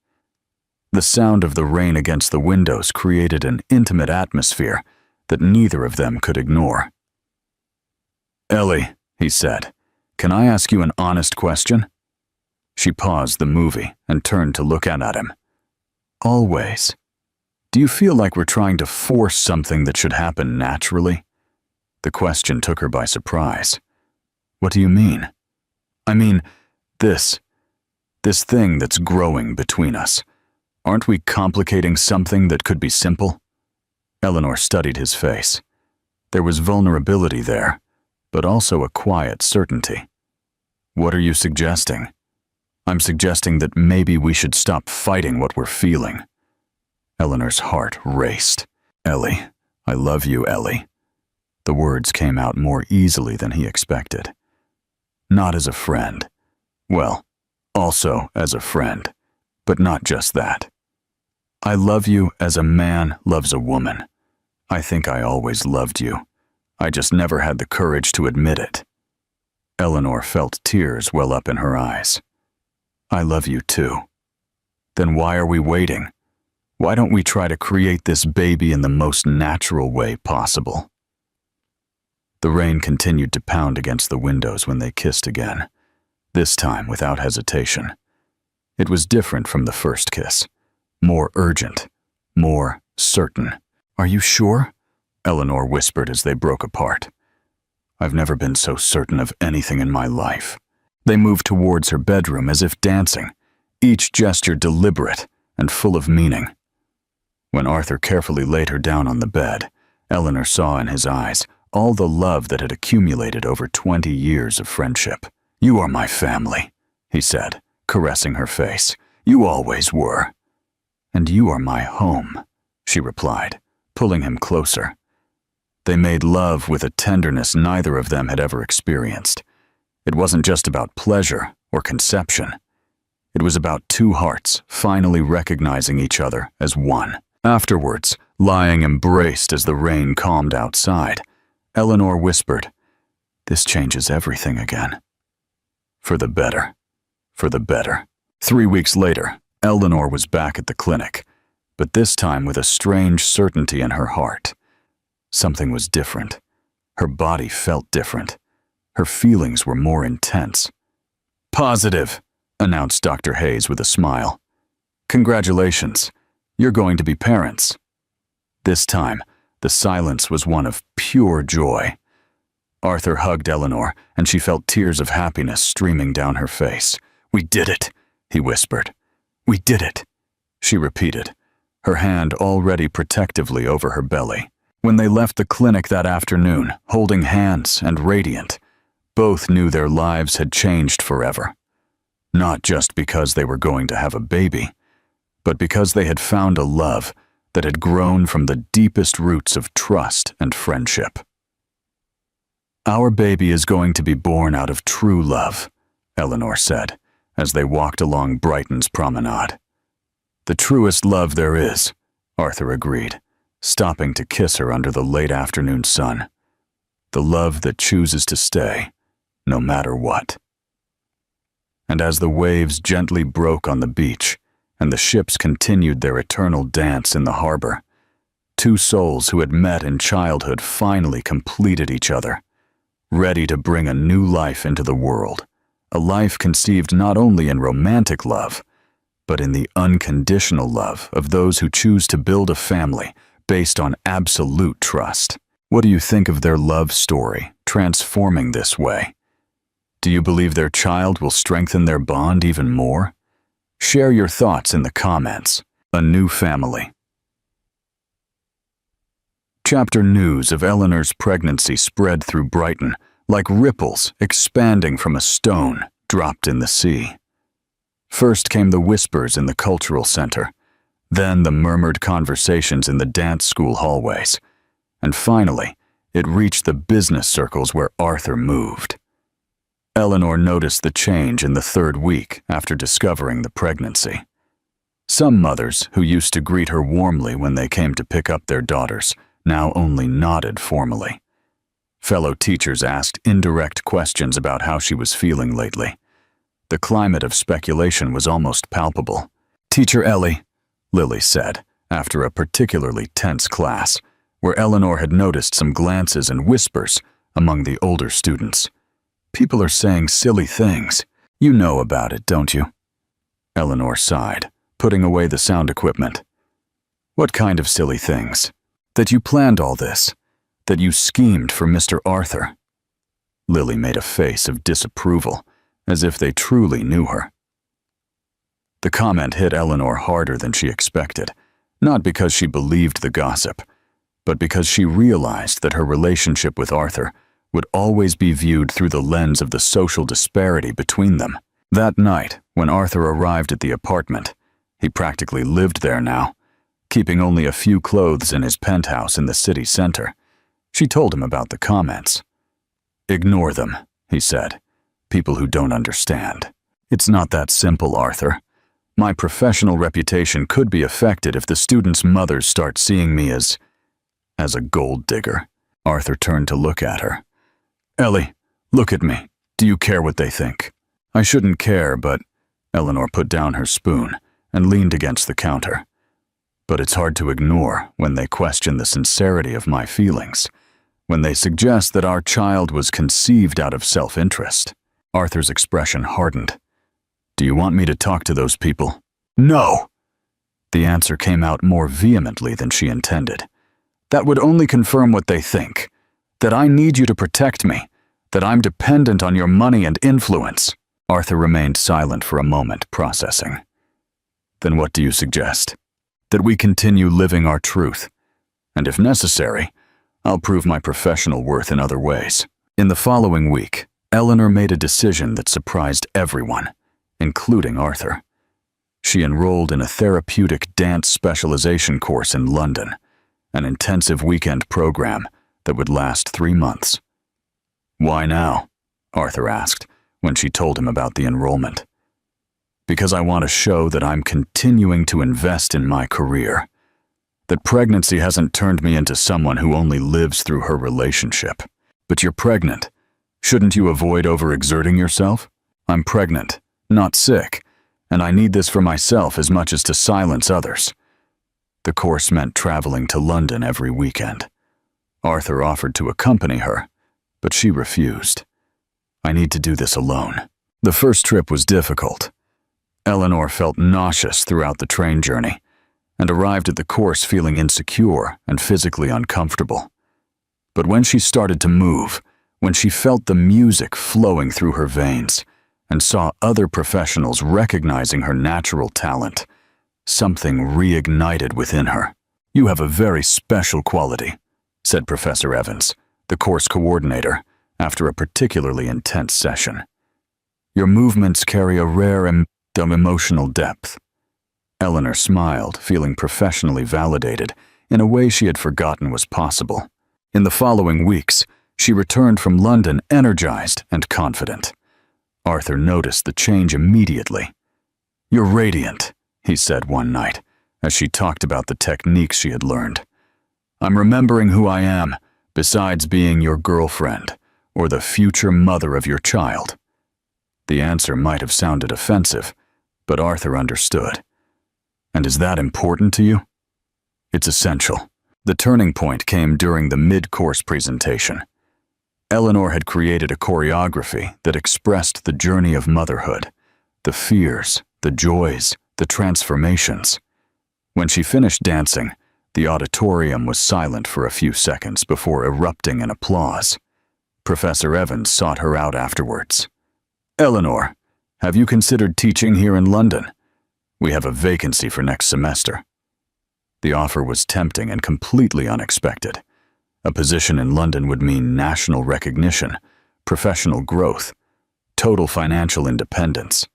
Speaker 1: The sound of the rain against the windows created an intimate atmosphere that neither of them could ignore. "Ellie," he said, "can I ask you an honest question?" She paused the movie and turned to look at him. "Always. Do you feel like we're trying to force something that should happen naturally?" The question took her by surprise. "What do you mean?" "I mean, this thing that's growing between us. Aren't we complicating something that could be simple?" Eleanor studied his face. There was vulnerability there, but also a quiet certainty. "What are you suggesting?" "I'm suggesting that maybe we should stop fighting what we're feeling." Eleanor's heart raced. "Ellie, I love you, Ellie." The words came out more easily than he expected. "Not as a friend. Well, also as a friend, but not just that. I love you as a man loves a woman. I think I always loved you. I just never had the courage to admit it." Eleanor felt tears well up in her eyes. "I love you too. Then why are we waiting? Why don't we try to create this baby in the most natural way possible?" The rain continued to pound against the windows when they kissed again, this time without hesitation. It was different from the first kiss, more urgent, more certain. "Are you sure?" Eleanor whispered as they broke apart. "I've never been so certain of anything in my life." They moved towards her bedroom as if dancing, each gesture deliberate and full of meaning. When Arthur carefully laid her down on the bed, Eleanor saw in his eyes all the love that had accumulated over 20 years of friendship. "You are my family," he said, caressing her face. "You always were." "And you are my home," she replied, pulling him closer. They made love with a tenderness neither of them had ever experienced. It wasn't just about pleasure or conception. It was about two hearts finally recognizing each other as one. Afterwards, lying embraced as the rain calmed outside, Eleanor whispered, "This changes everything again." For the better. For the better. 3 weeks later, Eleanor was back at the clinic, but this time with a strange certainty in her heart. Something was different. Her body felt different. Her feelings were more intense. "Positive," announced Dr. Hayes with a smile. "Congratulations. You're going to be parents." This time, the silence was one of pure joy. Arthur hugged Eleanor, and she felt tears of happiness streaming down her face. "We did it," he whispered. "We did it," she repeated, her hand already protectively over her belly. When they left the clinic that afternoon, holding hands and radiant, both knew their lives had changed forever. Not just because they were going to have a baby, but because they had found a love that had grown from the deepest roots of trust and friendship. "Our baby is going to be born out of true love," Eleanor said, as they walked along Brighton's promenade. "The truest love there is," Arthur agreed, stopping to kiss her under the late afternoon sun. "The love that chooses to stay, no matter what." And as the waves gently broke on the beach, and the ships continued their eternal dance in the harbor, two souls who had met in childhood finally completed each other, ready to bring a new life into the world, a life conceived not only in romantic love, but in the unconditional love of those who choose to build a family based on absolute trust. What do you think of their love story transforming this way? Do you believe their child will strengthen their bond even more? Share your thoughts in the comments. A new family. Chapter news of Eleanor's pregnancy spread through Brighton like ripples expanding from a stone dropped in the sea. First came the whispers in the cultural center, Then the murmured conversations in the dance school hallways. And finally, it reached the business circles where Arthur moved. Eleanor noticed the change in the third week after discovering the pregnancy. Some mothers who used to greet her warmly when they came to pick up their daughters now only nodded formally. Fellow teachers asked indirect questions about how she was feeling lately. The climate of speculation was almost palpable. "Teacher Ellie," Lily said, after a particularly tense class, where Eleanor had noticed some glances and whispers among the older students. "People are saying silly things. You know about it, don't you?" Eleanor sighed, putting away the sound equipment. "What kind of silly things? That you planned all this? That you schemed for Mr. Arthur?" Lily made a face of disapproval, as if they truly knew her. The comment hit Eleanor harder than she expected, not because she believed the gossip, but because she realized that her relationship with Arthur would always be viewed through the lens of the social disparity between them. That night, when Arthur arrived at the apartment, he practically lived there now, keeping only a few clothes in his penthouse in the city center. She told him about the comments. "Ignore them," he said. "People who don't understand. It's not that simple, Arthur. My professional reputation could be affected if the students' mothers start seeing me as a gold digger." Arthur turned to look at her. "Ellie, look at me. Do you care what they think?" "I shouldn't care, but—" Eleanor put down her spoon and leaned against the counter. "But it's hard to ignore when they question the sincerity of my feelings, when they suggest that our child was conceived out of self-interest." Arthur's expression hardened. "Do you want me to talk to those people?" "No!" The answer came out more vehemently than she intended. "That would only confirm what they think. That I need you to protect me. That I'm dependent on your money and influence." Arthur remained silent for a moment, processing. "Then what do you suggest? That we continue living our truth. And if necessary, I'll prove my professional worth in other ways." In the following week, Eleanor made a decision that surprised everyone, including Arthur. She enrolled in a therapeutic dance specialization course in London, an intensive weekend program that would last 3 months. "Why now?" Arthur asked when she told him about the enrollment. "Because I want to show that I'm continuing to invest in my career. That pregnancy hasn't turned me into someone who only lives through her relationship." "But you're pregnant. Shouldn't you avoid overexerting yourself?" "I'm pregnant, not sick, and I need this for myself as much as to silence others." The course meant traveling to London every weekend. Arthur offered to accompany her, but she refused. "I need to do this alone." The first trip was difficult. Eleanor felt nauseous throughout the train journey and arrived at the course feeling insecure and physically uncomfortable. But when she started to move, when she felt the music flowing through her veins and saw other professionals recognizing her natural talent, something reignited within her. "You have a very special quality," said Professor Evans, the course coordinator, after a particularly intense session. "Your movements carry a rare emotional depth." Eleanor smiled, feeling professionally validated in a way she had forgotten was possible. In the following weeks, she returned from London energized and confident. Arthur noticed the change immediately. "You're radiant," he said one night, as she talked about the techniques she had learned. "I'm remembering who I am, besides being your girlfriend, or the future mother of your child." The answer might have sounded offensive, but Arthur understood. "And is that important to you?" "It's essential." The turning point came during the mid-course presentation. Eleanor had created a choreography that expressed the journey of motherhood, the fears, the joys, the transformations. When she finished dancing, the auditorium was silent for a few seconds before erupting in applause. Professor Evans sought her out afterwards. "Eleanor, have you considered teaching here in London? We have a vacancy for next semester." The offer was tempting and completely unexpected. A position in London would mean national recognition, professional growth, total financial independence.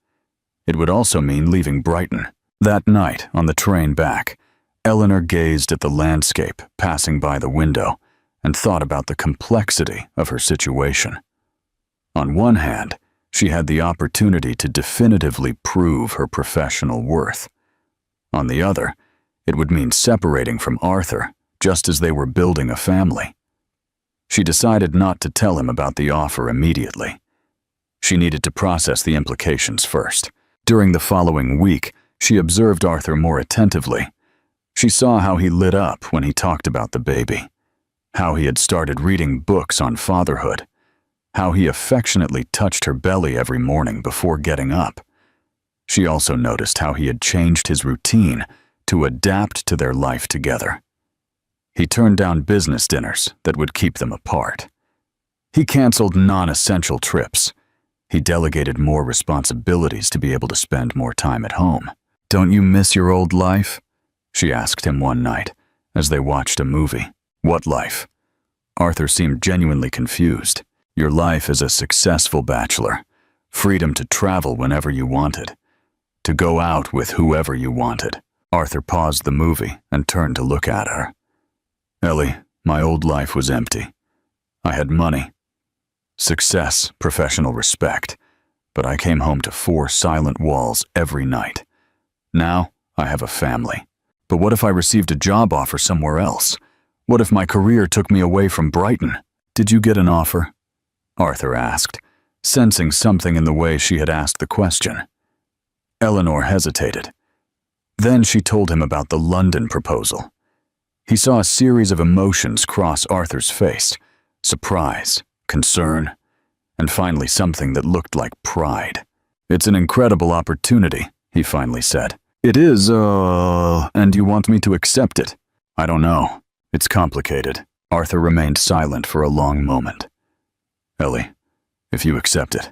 Speaker 1: It would also mean leaving Brighton, That night, on the train back, Eleanor gazed at the landscape passing by the window and thought about the complexity of her situation. On one hand, she had the opportunity to definitively prove her professional worth. On the other, it would mean separating from Arthur just as they were building a family. She decided not to tell him about the offer immediately. She needed to process the implications first. During the following week, she observed Arthur more attentively. She saw how he lit up when he talked about the baby, how he had started reading books on fatherhood, how he affectionately touched her belly every morning before getting up. She also noticed how he had changed his routine to adapt to their life together. He turned down business dinners that would keep them apart. He canceled non-essential trips. He delegated more responsibilities to be able to spend more time at home. "Don't you miss your old life?" she asked him one night as they watched a movie. "What life?" Arthur seemed genuinely confused. "Your life as a successful bachelor. Freedom to travel whenever you wanted. To go out with whoever you wanted." Arthur paused the movie and turned to look at her. "Ellie, my old life was empty. I had money, success, professional respect, but I came home to 4 silent walls every night. Now I have a family. But what if I received a job offer somewhere else? What if my career took me away from Brighton?" "Did you get an offer?" Arthur asked, sensing something in the way she had asked the question. Eleanor hesitated. Then she told him about the London proposal. He saw a series of emotions cross Arthur's face: surprise, concern, and finally something that looked like pride. "It's an incredible opportunity," he finally said. "It is, and you want me to accept it?" "I don't know. It's complicated." Arthur remained silent for a long moment. "Ellie, if you accept it,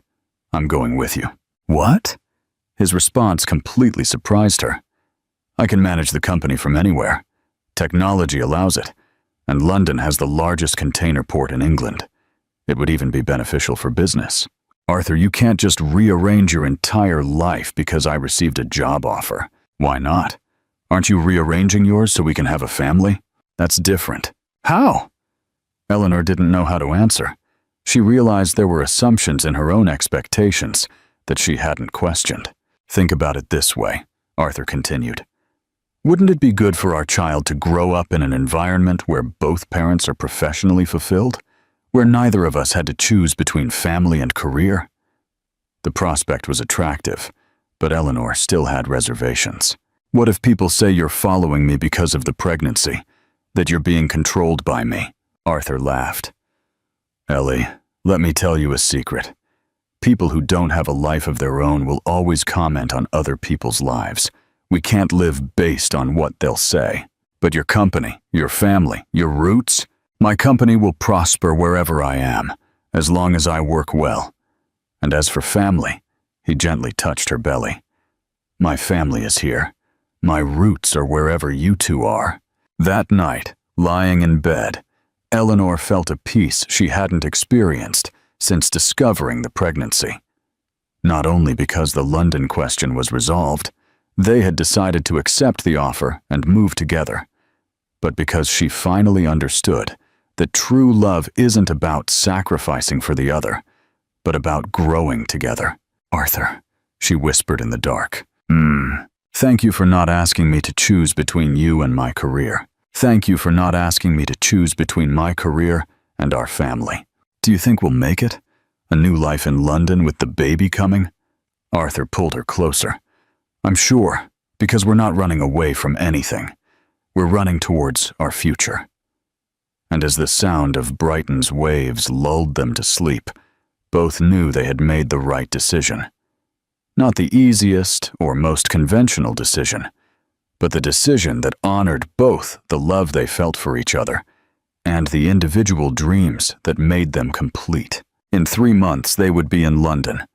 Speaker 1: I'm going with you." "What?" His response completely surprised her. "I can manage the company from anywhere. Technology allows it, and London has the largest container port in England. It would even be beneficial for business." "Arthur, you can't just rearrange your entire life because I received a job offer." "Why not? Aren't you rearranging yours so we can have a family?" "That's different." "How?" Eleanor didn't know how to answer. She realized there were assumptions in her own expectations that she hadn't questioned. "Think about it this way," Arthur continued. "Wouldn't it be good for our child to grow up in an environment where both parents are professionally fulfilled, where neither of us had to choose between family and career?" The prospect was attractive, but Eleanor still had reservations. "What if people say you're following me because of the pregnancy, that you're being controlled by me?" Arthur laughed. "Ellie, let me tell you a secret. People who don't have a life of their own will always comment on other people's lives. We can't live based on what they'll say. But your company, your family, your roots, my company will prosper wherever I am, as long as I work well. And as for family," he gently touched her belly, "my family is here. My roots are wherever you two are." That night, lying in bed, Eleanor felt a peace she hadn't experienced since discovering the pregnancy. Not only because the London question was resolved, they had decided to accept the offer and move together, but because she finally understood that true love isn't about sacrificing for the other, but about growing together. "Arthur," she whispered in the dark. Thank you for not asking me to choose between you and my career. Thank you for not asking me to choose between my career and our family. Do you think we'll make it? A new life in London with the baby coming?" Arthur pulled her closer. "I'm sure, because we're not running away from anything. We're running towards our future." And as the sound of Brighton's waves lulled them to sleep, both knew they had made the right decision. Not the easiest or most conventional decision, but the decision that honored both the love they felt for each other and the individual dreams that made them complete. In 3 months, they would be in London,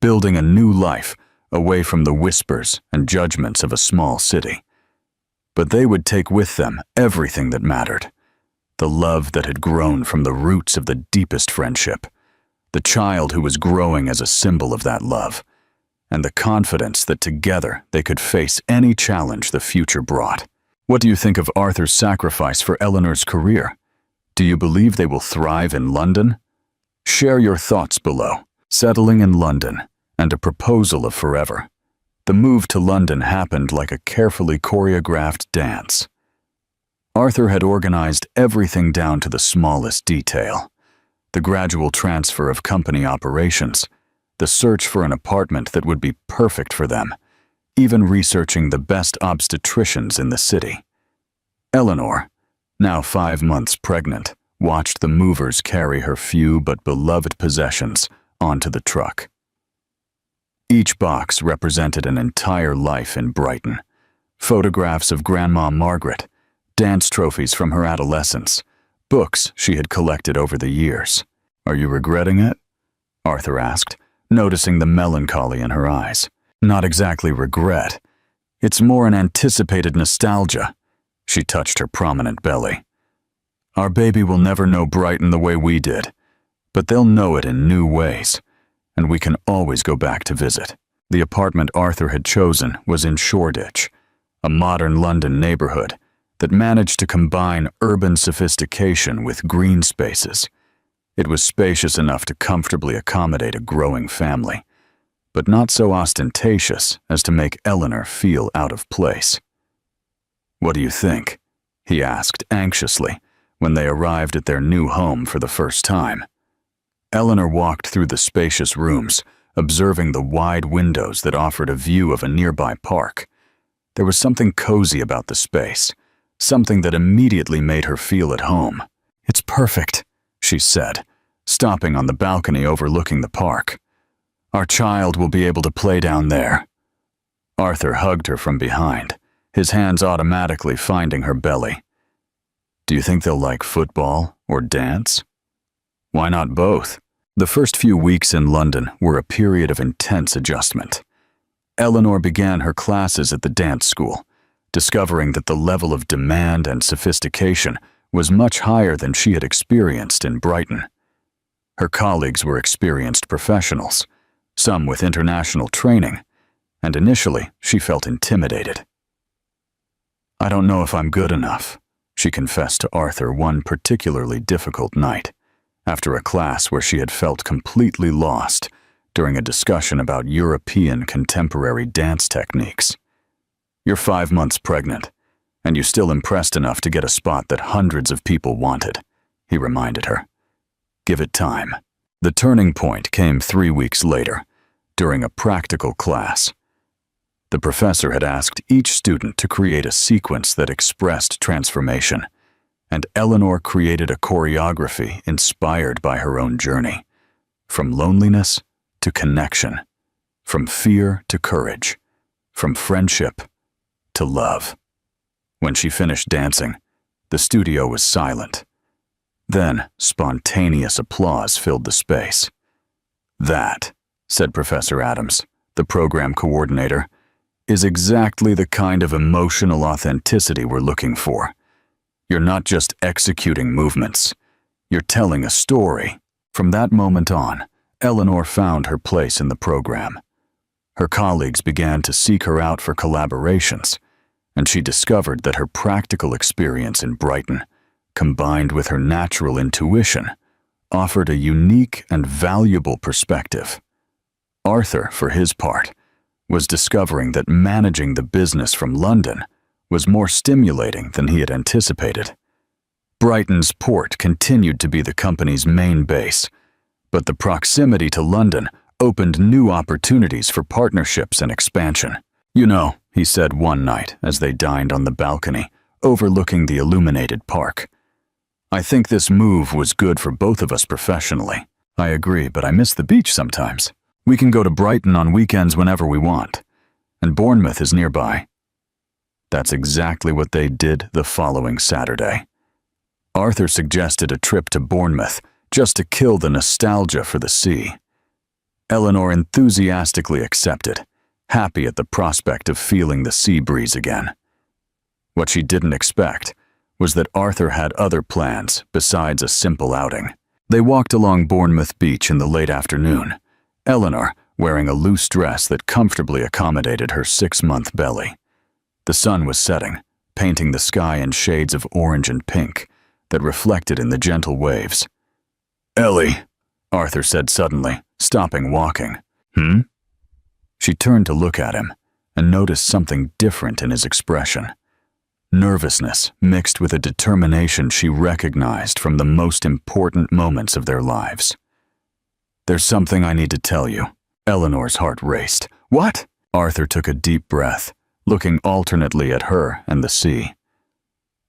Speaker 1: building a new life away from the whispers and judgments of a small city. But they would take with them everything that mattered: the love that had grown from the roots of the deepest friendship, the child who was growing as a symbol of that love, and the confidence that together they could face any challenge the future brought. What do you think of Arthur's sacrifice for Eleanor's career? Do you believe they will thrive in London? Share your thoughts below. Settling in London and a proposal of forever. The move to London happened like a carefully choreographed dance. Arthur had organized everything down to the smallest detail. The gradual transfer of company operations, the search for an apartment that would be perfect for them, even researching the best obstetricians in the city. Eleanor, now 5 months pregnant, watched the movers carry her few but beloved possessions onto the truck. Each box represented an entire life in Brighton. Photographs of Grandma Margaret, dance trophies from her adolescence, books she had collected over the years. "Are you regretting it?" Arthur asked, noticing the melancholy in her eyes. "Not exactly regret. It's more an anticipated nostalgia." She touched her prominent belly. "Our baby will never know Brighton the way we did, but they'll know it in new ways, and we can always go back to visit." The apartment Arthur had chosen was in Shoreditch, a modern London neighborhood that managed to combine urban sophistication with green spaces. It was spacious enough to comfortably accommodate a growing family, but not so ostentatious as to make Eleanor feel out of place. "What do you think?" he asked anxiously when they arrived at their new home for the first time. Eleanor walked through the spacious rooms, observing the wide windows that offered a view of a nearby park. There was something cozy about the space, something that immediately made her feel at home. "It's perfect," she said, stopping on the balcony overlooking the park. "Our child will be able to play down there." Arthur hugged her from behind, his hands automatically finding her belly. "Do you think they'll like football or dance?" "Why not both?" The first few weeks in London were a period of intense adjustment. Eleanor began her classes at the dance school, discovering that the level of demand and sophistication was much higher than she had experienced in Brighton. Her colleagues were experienced professionals, some with international training, and initially she felt intimidated. "I don't know if I'm good enough," she confessed to Arthur one particularly difficult night, after a class where she had felt completely lost during a discussion about European contemporary dance techniques. "You're 5 months pregnant, and you still impressed enough to get a spot that hundreds of people wanted," he reminded her. "Give it time." The turning point came 3 weeks later, during a practical class. The professor had asked each student to create a sequence that expressed transformation, and Eleanor created a choreography inspired by her own journey, from loneliness to connection, from fear to courage, from friendship to love. When she finished dancing, the studio was silent. Then, spontaneous applause filled the space. "That," said Professor Adams, the program coordinator, "is exactly the kind of emotional authenticity we're looking for. You're not just executing movements, you're telling a story." From that moment on, Eleanor found her place in the program. Her colleagues began to seek her out for collaborations, and she discovered that her practical experience in Brighton, combined with her natural intuition, offered a unique and valuable perspective. Arthur, for his part, was discovering that managing the business from London was more stimulating than he had anticipated. Brighton's port continued to be the company's main base, but the proximity to London opened new opportunities for partnerships and expansion. "You know," he said one night as they dined on the balcony, overlooking the illuminated park, "I think this move was good for both of us professionally." "I agree, but I miss the beach sometimes. We can go to Brighton on weekends whenever we want, and Bournemouth is nearby." That's exactly what they did the following Saturday. Arthur suggested a trip to Bournemouth just to kill the nostalgia for the sea. Eleanor enthusiastically accepted, happy at the prospect of feeling the sea breeze again. What she didn't expect was that Arthur had other plans besides a simple outing. They walked along Bournemouth Beach in the late afternoon, Eleanor wearing a loose dress that comfortably accommodated her 6-month belly. The sun was setting, painting the sky in shades of orange and pink that reflected in the gentle waves. "Ellie," Arthur said suddenly, stopping walking. "Hmm?" She turned to look at him and noticed something different in his expression. Nervousness mixed with a determination she recognized from the most important moments of their lives. "There's something I need to tell you." Eleanor's heart raced. "What?" Arthur took a deep breath, looking alternately at her and the sea.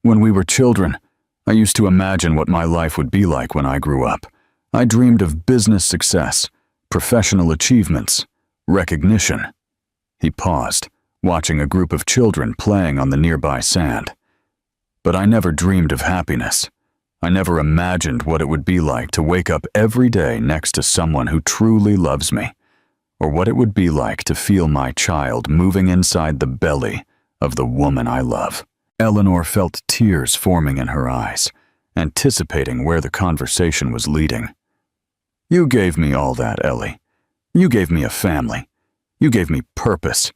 Speaker 1: "When we were children, I used to imagine what my life would be like when I grew up. I dreamed of business success, professional achievements, recognition." He paused, watching a group of children playing on the nearby sand. "But I never dreamed of happiness. I never imagined what it would be like to wake up every day next to someone who truly loves me, or what it would be like to feel my child moving inside the belly of the woman I love." Eleanor felt tears forming in her eyes, anticipating where the conversation was leading. "You gave me all that, Ellie. You gave me a family. You gave me purpose.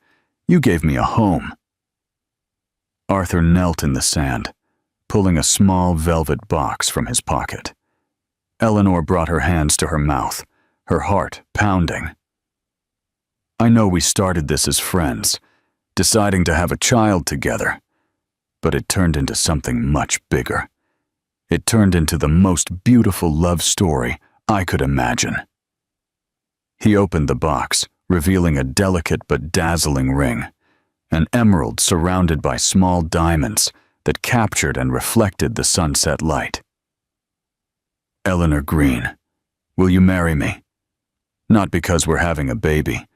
Speaker 1: You gave me a home." Arthur knelt in the sand, pulling a small velvet box from his pocket. Eleanor brought her hands to her mouth, her heart pounding. "I know we started this as friends, deciding to have a child together, but it turned into something much bigger. It turned into the most beautiful love story I could imagine." He opened the box, revealing a delicate but dazzling ring, an emerald surrounded by small diamonds that captured and reflected the sunset light. "Eleanor Green, will you marry me? Not because we're having a baby,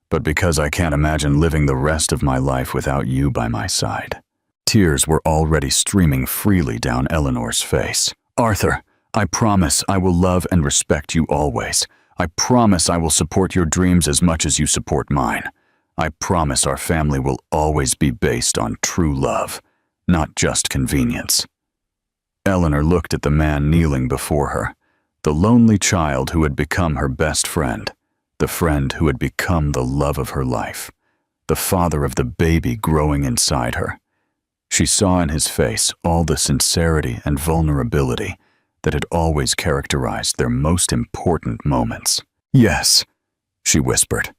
Speaker 1: but because I can't imagine living the rest of my life without you by my side." Tears were already streaming freely down Eleanor's face. "Arthur, I promise I will love and respect you always. I promise I will support your dreams as much as you support mine. I promise our family will always be based on true love, not just convenience." Eleanor looked at the man kneeling before her, the lonely child who had become her best friend, the friend who had become the love of her life, the father of the baby growing inside her. She saw in his face all the sincerity and vulnerability that had always characterized their most important moments. "Yes," she whispered.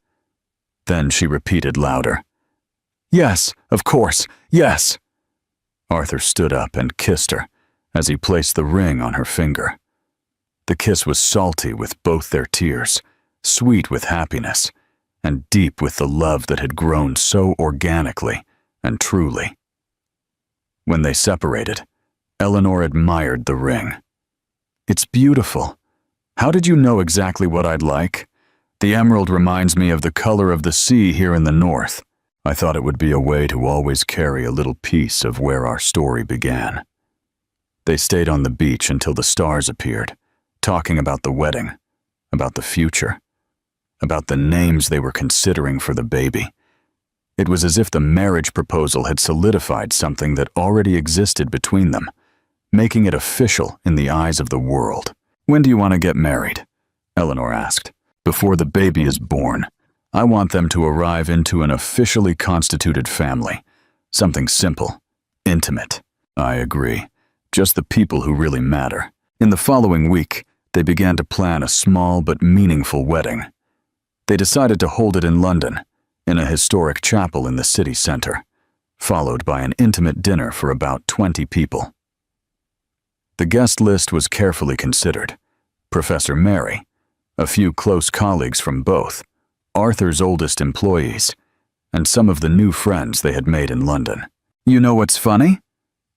Speaker 1: Then she repeated louder, "Yes, of course, yes." Arthur stood up and kissed her as he placed the ring on her finger. The kiss was salty with both their tears, sweet with happiness, and deep with the love that had grown so organically and truly. When they separated, Eleanor admired the ring. "It's beautiful. How did you know exactly what I'd like? The emerald reminds me of the color of the sea here in the north. I thought it would be a way to always carry a little piece of where our story began." They stayed on the beach until the stars appeared, talking about the wedding, about the future, about the names they were considering for the baby. It was as if the marriage proposal had solidified something that already existed between them, making it official in the eyes of the world. "When do you want to get married?" Eleanor asked. "Before the baby is born. I want them to arrive into an officially constituted family. Something simple, intimate." "I agree. Just the people who really matter." In the following week, they began to plan a small but meaningful wedding. They decided to hold it in London, in a historic chapel in the city center, followed by an intimate dinner for about 20 people. The guest list was carefully considered. Professor Mary, a few close colleagues from both, Arthur's oldest employees, and some of the new friends they had made in London. "You know what's funny?"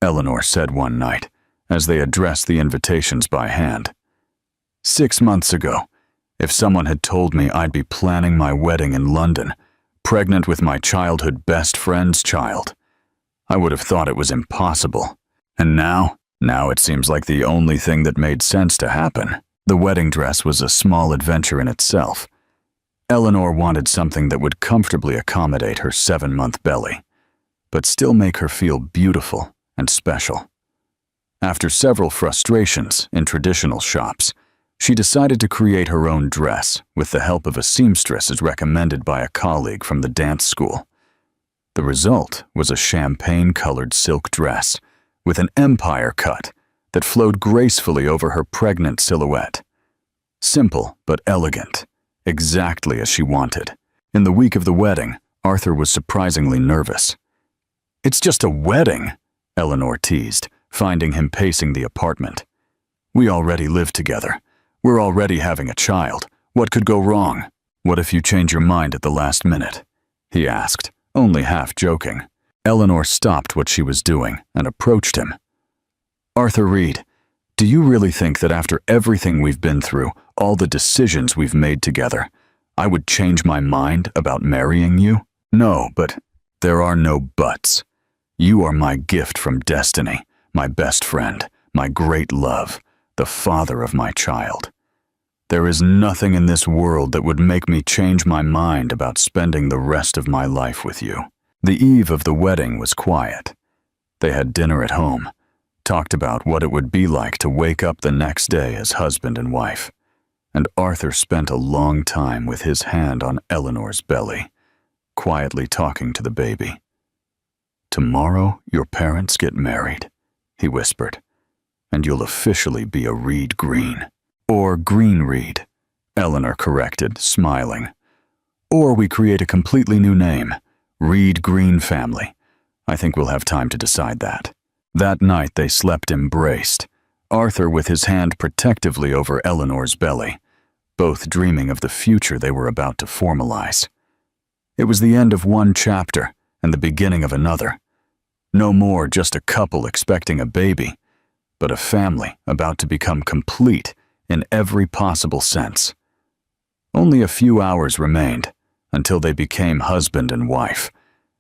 Speaker 1: Eleanor said one night, as they addressed the invitations by hand. 6 months ago, if someone had told me I'd be planning my wedding in London, pregnant with my childhood best friend's child, I would have thought it was impossible. And now it seems like the only thing that made sense to happen. The wedding dress was a small adventure in itself. Eleanor wanted something that would comfortably accommodate her 7-month belly, but still make her feel beautiful and special. After several frustrations in traditional shops, She decided to create her own dress with the help of a seamstress as recommended by a colleague from the dance school. The result was a champagne-colored silk dress with an empire cut that flowed gracefully over her pregnant silhouette. Simple but elegant, exactly as she wanted. In the week of the wedding, Arthur was surprisingly nervous. "It's just a wedding," Eleanor teased, finding him pacing the apartment. "We already live together. We're already having a child. What could go wrong?" "What if you change your mind at the last minute?" he asked, only half joking. Eleanor stopped what she was doing and approached him. "Arthur Reed, do you really think that after everything we've been through, all the decisions we've made together, I would change my mind about marrying you?" "No, but there are no buts. You are my gift from destiny, my best friend, my great love, the father of my child. There is nothing in this world that would make me change my mind about spending the rest of my life with you." The eve of the wedding was quiet. They had dinner at home, talked about what it would be like to wake up the next day as husband and wife, and Arthur spent a long time with his hand on Eleanor's belly, quietly talking to the baby. "Tomorrow your parents get married," he whispered, "and you'll officially be a Reed Green." "Or Green Reed," Eleanor corrected, smiling. "Or we create a completely new name, Reed Green Family. I think we'll have time to decide that." That night they slept embraced, Arthur with his hand protectively over Eleanor's belly, both dreaming of the future they were about to formalize. It was the end of one chapter and the beginning of another. No more just a couple expecting a baby, but a family about to become complete in every possible sense. Only a few hours remained until they became husband and wife,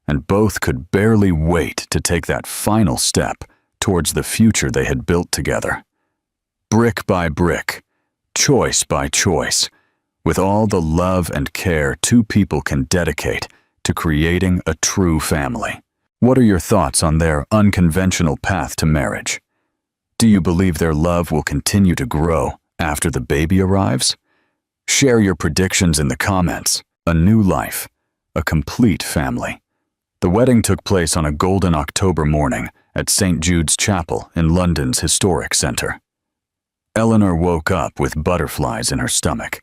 Speaker 1: and both could barely wait to take that final step towards the future they had built together. Brick by brick, choice by choice, with all the love and care two people can dedicate to creating a true family. What are your thoughts on their unconventional path to marriage? Do you believe their love will continue to grow after the baby arrives? Share your predictions in the comments. A new life, a complete family. The wedding took place on a golden October morning at St. Jude's Chapel in London's historic centre. Eleanor woke up with butterflies in her stomach,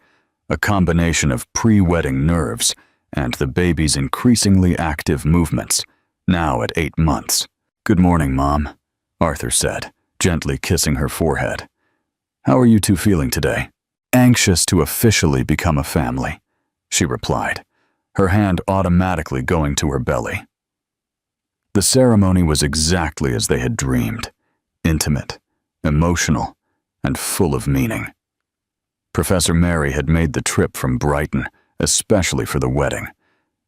Speaker 1: a combination of pre-wedding nerves and the baby's increasingly active movements, now at 8 months. "Good morning, Mom," Arthur said, gently kissing her forehead. "How are you two feeling today?" "Anxious to officially become a family," she replied, her hand automatically going to her belly. The ceremony was exactly as they had dreamed, intimate, emotional, and full of meaning. Professor Mary had made the trip from Brighton especially for the wedding,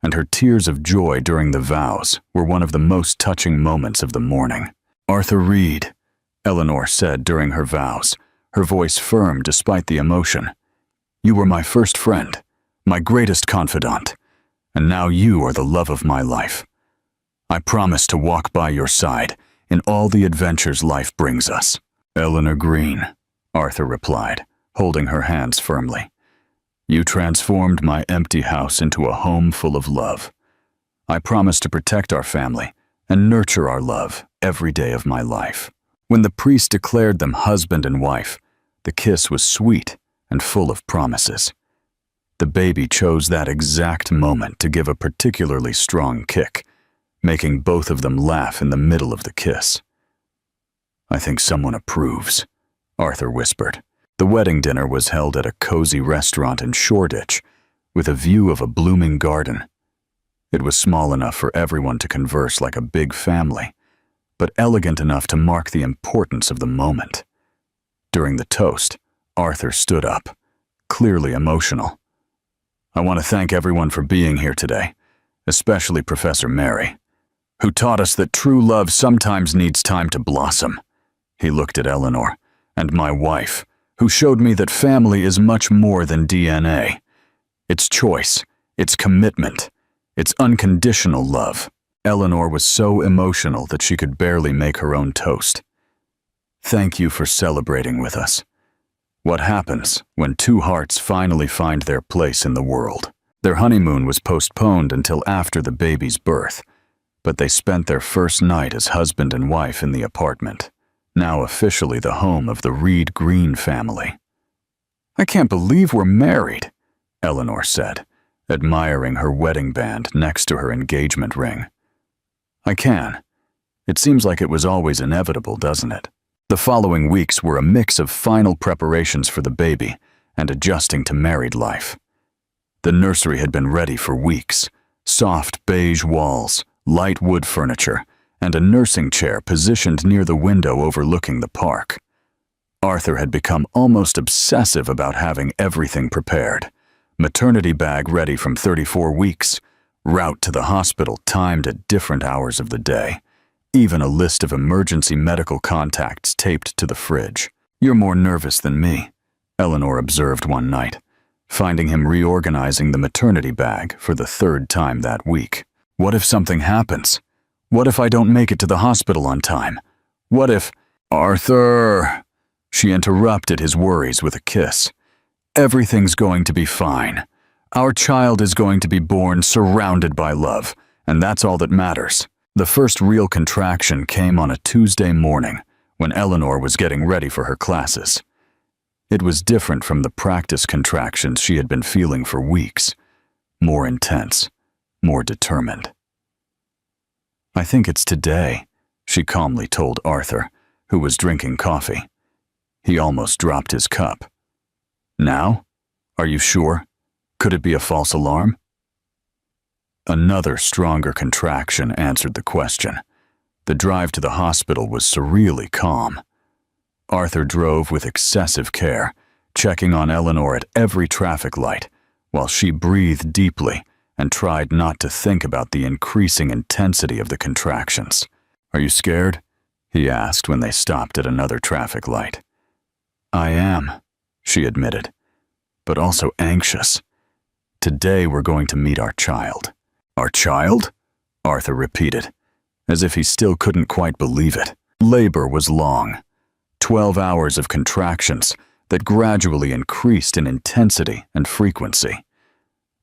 Speaker 1: and her tears of joy during the vows were one of the most touching moments of the morning. "Arthur Reed," Eleanor said during her vows, her voice firm despite the emotion. "You were my first friend, my greatest confidant, and now you are the love of my life. I promise to walk by your side in all the adventures life brings us." "Eleanor Green," Arthur replied, holding her hands firmly. "You transformed my empty house into a home full of love. I promise to protect our family and nurture our love every day of my life." When the priest declared them husband and wife, the kiss was sweet and full of promises. The baby chose that exact moment to give a particularly strong kick, making both of them laugh in the middle of the kiss. "I think someone approves," Arthur whispered. The wedding dinner was held at a cozy restaurant in Shoreditch, with a view of a blooming garden. It was small enough for everyone to converse like a big family, but elegant enough to mark the importance of the moment. During the toast, Arthur stood up, clearly emotional. "I want to thank everyone for being here today, especially Professor Mary, who taught us that true love sometimes needs time to blossom." He looked at Eleanor, "and my wife, who showed me that family is much more than DNA. It's choice, it's commitment, it's unconditional love." Eleanor was so emotional that she could barely make her own toast. "Thank you for celebrating with us. What happens when two hearts finally find their place in the world? Their honeymoon was postponed until after the baby's birth, but they spent their first night as husband and wife in the apartment, now officially the home of the Reed Green family. "I can't believe we're married," Eleanor said, admiring her wedding band next to her engagement ring. "I can. It seems like it was always inevitable, doesn't it?" The following weeks were a mix of final preparations for the baby and adjusting to married life. The nursery had been ready for weeks: soft beige walls, light wood furniture, and a nursing chair positioned near the window overlooking the park. Arthur had become almost obsessive about having everything prepared: maternity bag ready from 34 weeks, route to the hospital timed at different hours of the day, even a list of emergency medical contacts taped to the fridge. "You're more nervous than me," Eleanor observed one night, finding him reorganizing the maternity bag for the third time that week. "What if something happens? What if I don't make it to the hospital on time? What if—" "Arthur!" She interrupted his worries with a kiss. "Everything's going to be fine. Our child is going to be born surrounded by love, and that's all that matters." The first real contraction came on a Tuesday morning when Eleanor was getting ready for her classes. It was different from the practice contractions she had been feeling for weeks. More intense, more determined. "I think it's today," she calmly told Arthur, who was drinking coffee. He almost dropped his cup. "Now? Are you sure? Could it be a false alarm?" Another stronger contraction answered the question. The drive to the hospital was surreally calm. Arthur drove with excessive care, checking on Eleanor at every traffic light, while she breathed deeply and tried not to think about the increasing intensity of the contractions. "Are you scared?" he asked when they stopped at another traffic light. "I am," she admitted, "but also anxious. Today we're going to meet our child." "Our child?" Arthur repeated, as if he still couldn't quite believe it. Labor was long. 12 hours of contractions that gradually increased in intensity and frequency.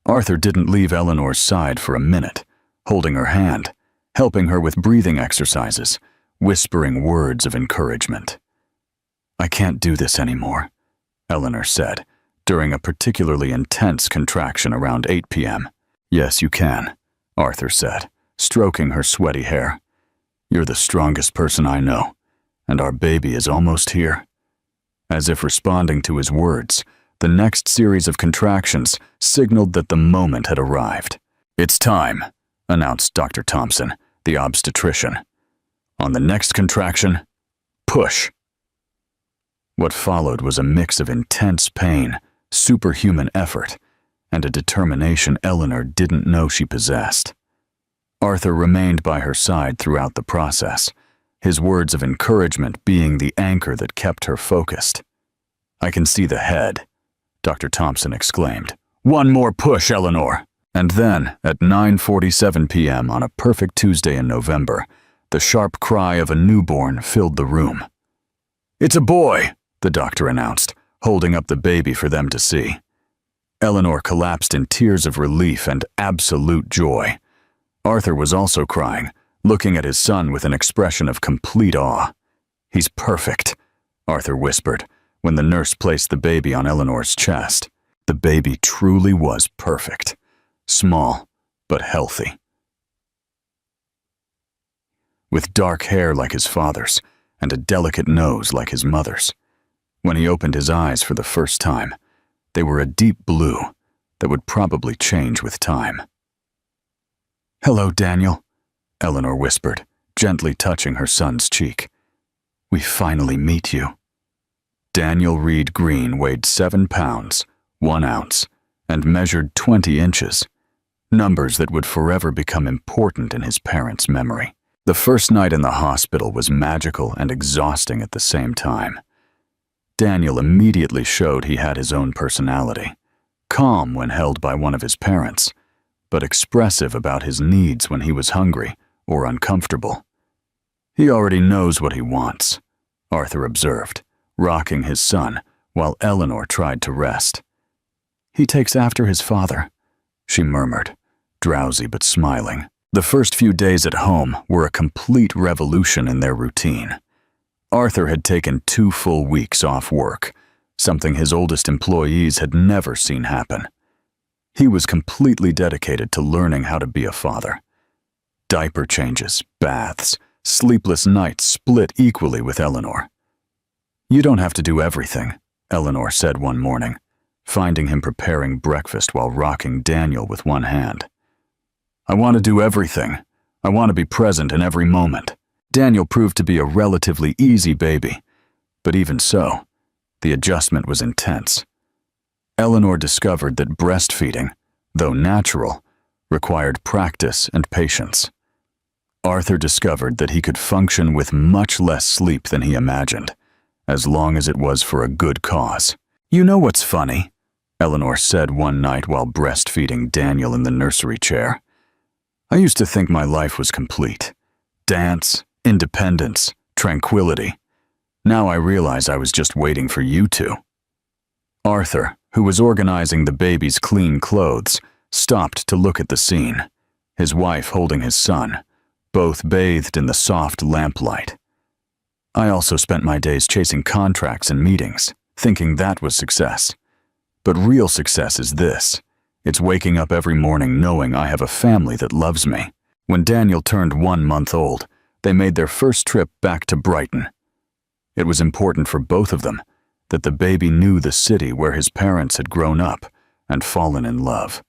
Speaker 1: Arthur didn't leave Eleanor's side for a minute, holding her hand, helping her with breathing exercises, whispering words of encouragement. "I can't do this anymore," Eleanor said, during a particularly intense contraction around 8 p.m. "Yes, you can," Arthur said, stroking her sweaty hair. "You're the strongest person I know, and our baby is almost here." As if responding to his words, the next series of contractions signaled that the moment had arrived. "It's time," announced Dr. Thompson, the obstetrician. "On the next contraction, push." What followed was a mix of intense pain, superhuman effort, and a determination Eleanor didn't know she possessed. Arthur remained by her side throughout the process, his words of encouragement being the anchor that kept her focused. "I can see the head," Dr. Thompson exclaimed. "One more push, Eleanor." And then, at 9:47 p.m. on a perfect Tuesday in November, the sharp cry of a newborn filled the room. "It's a boy," the doctor announced, holding up the baby for them to see. Eleanor collapsed in tears of relief and absolute joy. Arthur was also crying, looking at his son with an expression of complete awe. "He's perfect," Arthur whispered, when the nurse placed the baby on Eleanor's chest. The baby truly was perfect. Small, but healthy. With dark hair like his father's, and a delicate nose like his mother's. When he opened his eyes for the first time, they were a deep blue that would probably change with time. "Hello, Daniel," Eleanor whispered, gently touching her son's cheek. "We finally meet you." Daniel Reed Green weighed 7 pounds, 1 ounce, and measured 20 inches, numbers that would forever become important in his parents' memory. The first night in the hospital was magical and exhausting at the same time. Daniel immediately showed he had his own personality, calm when held by one of his parents, but expressive about his needs when he was hungry or uncomfortable. "He already knows what he wants," Arthur observed, rocking his son while Eleanor tried to rest. "He takes after his father," she murmured, drowsy but smiling. The first few days at home were a complete revolution in their routine. Arthur had taken 2 full weeks off work, something his oldest employees had never seen happen. He was completely dedicated to learning how to be a father. Diaper changes, baths, sleepless nights split equally with Eleanor. "You don't have to do everything," Eleanor said one morning, finding him preparing breakfast while rocking Daniel with one hand. "I want to do everything. I want to be present in every moment." Daniel proved to be a relatively easy baby, but even so, the adjustment was intense. Eleanor discovered that breastfeeding, though natural, required practice and patience. Arthur discovered that he could function with much less sleep than he imagined, as long as it was for a good cause. "You know what's funny?" Eleanor said one night while breastfeeding Daniel in the nursery chair. "I used to think my life was complete. Dance, independence, tranquility. Now I realize I was just waiting for you two." Arthur, who was organizing the baby's clean clothes, stopped to look at the scene, his wife holding his son, both bathed in the soft lamplight. "I also spent my days chasing contracts and meetings, thinking that was success. But real success is this. It's waking up every morning knowing I have a family that loves me." When Daniel turned 1 month old, they made their first trip back to Brighton. It was important for both of them that the baby knew the city where his parents had grown up and fallen in love.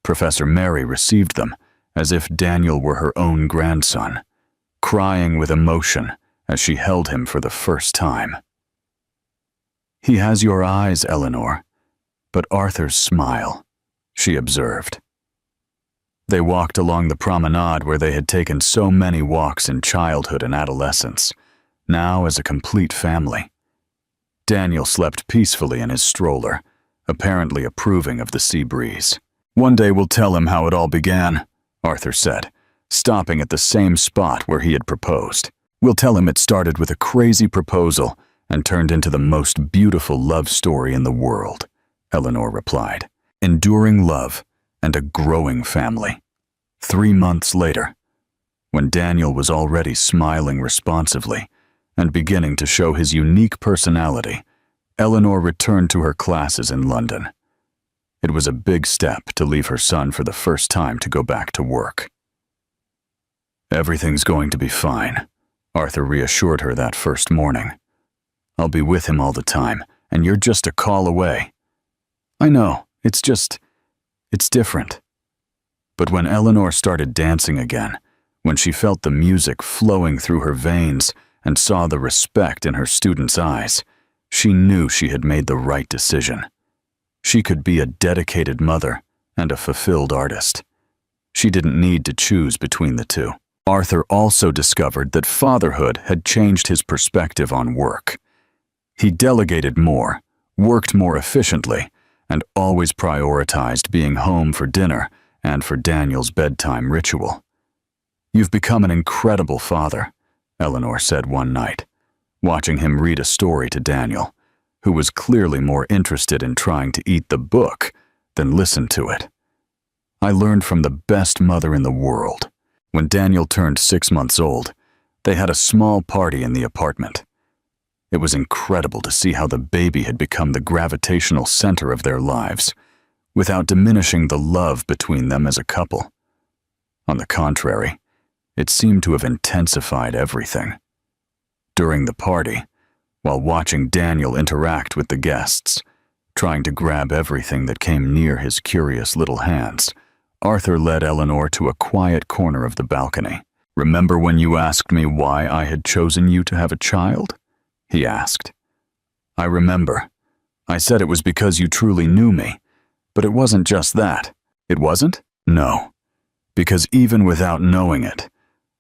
Speaker 1: Professor Mary received them as if Daniel were her own grandson, crying with emotion as she held him for the first time. "He has your eyes, Eleanor, but Arthur's smile," she observed. They walked along the promenade where they had taken so many walks in childhood and adolescence, now as a complete family. Daniel slept peacefully in his stroller, apparently approving of the sea breeze. "One day we'll tell him how it all began," Arthur said, stopping at the same spot where he had proposed. "We'll tell him it started with a crazy proposal and turned into the most beautiful love story in the world," Eleanor replied. Enduring love and a growing family. 3 months later, when Daniel was already smiling responsively and beginning to show his unique personality, Eleanor returned to her classes in London. It was a big step to leave her son for the first time to go back to work. "Everything's going to be fine," Arthur reassured her that first morning. "I'll be with him all the time, and you're just a call away." "I know, it's different." But when Eleanor started dancing again, when she felt the music flowing through her veins and saw the respect in her students' eyes, she knew she had made the right decision. She could be a dedicated mother and a fulfilled artist. She didn't need to choose between the two. Arthur also discovered that fatherhood had changed his perspective on work. He delegated more, worked more efficiently, and always prioritized being home for dinner and for Daniel's bedtime ritual. "You've become an incredible father," Eleanor said one night, watching him read a story to Daniel, who was clearly more interested in trying to eat the book than listen to it. "I learned from the best mother in the world." When Daniel turned 6 months old, they had a small party in the apartment. It was incredible to see how the baby had become the gravitational center of their lives, without diminishing the love between them as a couple. On the contrary, it seemed to have intensified everything. During the party, while watching Daniel interact with the guests, trying to grab everything that came near his curious little hands, Arthur led Eleanor to a quiet corner of the balcony. "Remember when you asked me why I had chosen you to have a child?" he asked. "I remember. I said it was because you truly knew me, but it wasn't just that." "It wasn't?" "No. Because even without knowing it,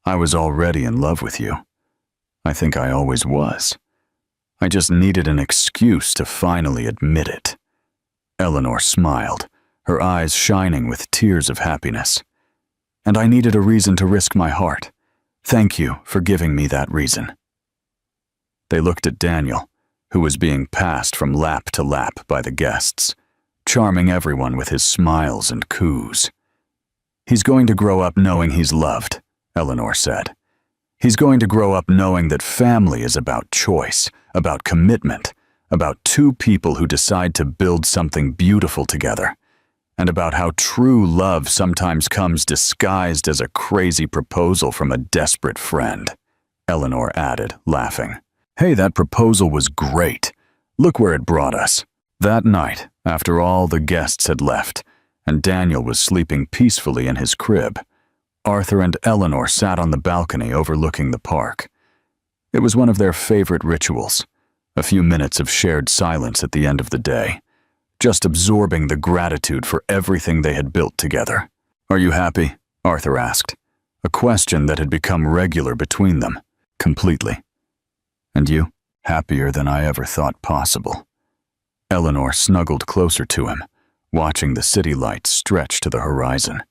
Speaker 1: I was already in love with you. I think I always was. I just needed an excuse to finally admit it." Eleanor smiled, her eyes shining with tears of happiness. "And I needed a reason to risk my heart. Thank you for giving me that reason." They looked at Daniel, who was being passed from lap to lap by the guests, charming everyone with his smiles and coos. "He's going to grow up knowing he's loved," Eleanor said. "He's going to grow up knowing that family is about choice, about commitment, about two people who decide to build something beautiful together, and about how true love sometimes comes disguised as a crazy proposal from a desperate friend," Eleanor added, laughing. "Hey, that proposal was great. Look where it brought us." That night, after all the guests had left, and Daniel was sleeping peacefully in his crib, Arthur and Eleanor sat on the balcony overlooking the park. It was one of their favorite rituals, a few minutes of shared silence at the end of the day, just absorbing the gratitude for everything they had built together. "Are you happy?" Arthur asked, a question that had become regular between them. "Completely." "And you?" "Happier than I ever thought possible." Eleanor snuggled closer to him, watching the city lights stretch to the horizon.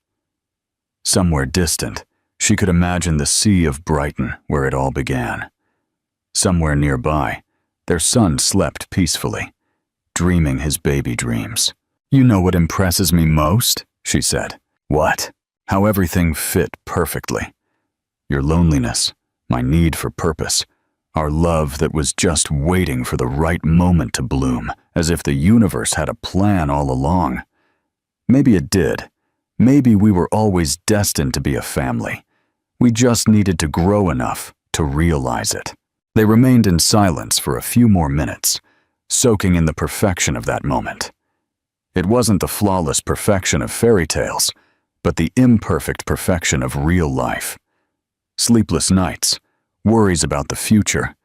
Speaker 1: Somewhere distant, she could imagine the sea of Brighton where it all began. Somewhere nearby, their son slept peacefully, dreaming his baby dreams. "You know what impresses me most?" she said. "What?" "How everything fit perfectly. Your loneliness, my need for purpose, our love that was just waiting for the right moment to bloom, as if the universe had a plan all along. Maybe it did. Maybe we were always destined to be a family. We just needed to grow enough to realize it." They remained in silence for a few more minutes, soaking in the perfection of that moment. It wasn't the flawless perfection of fairy tales, but the imperfect perfection of real life. Sleepless nights, worries about the future,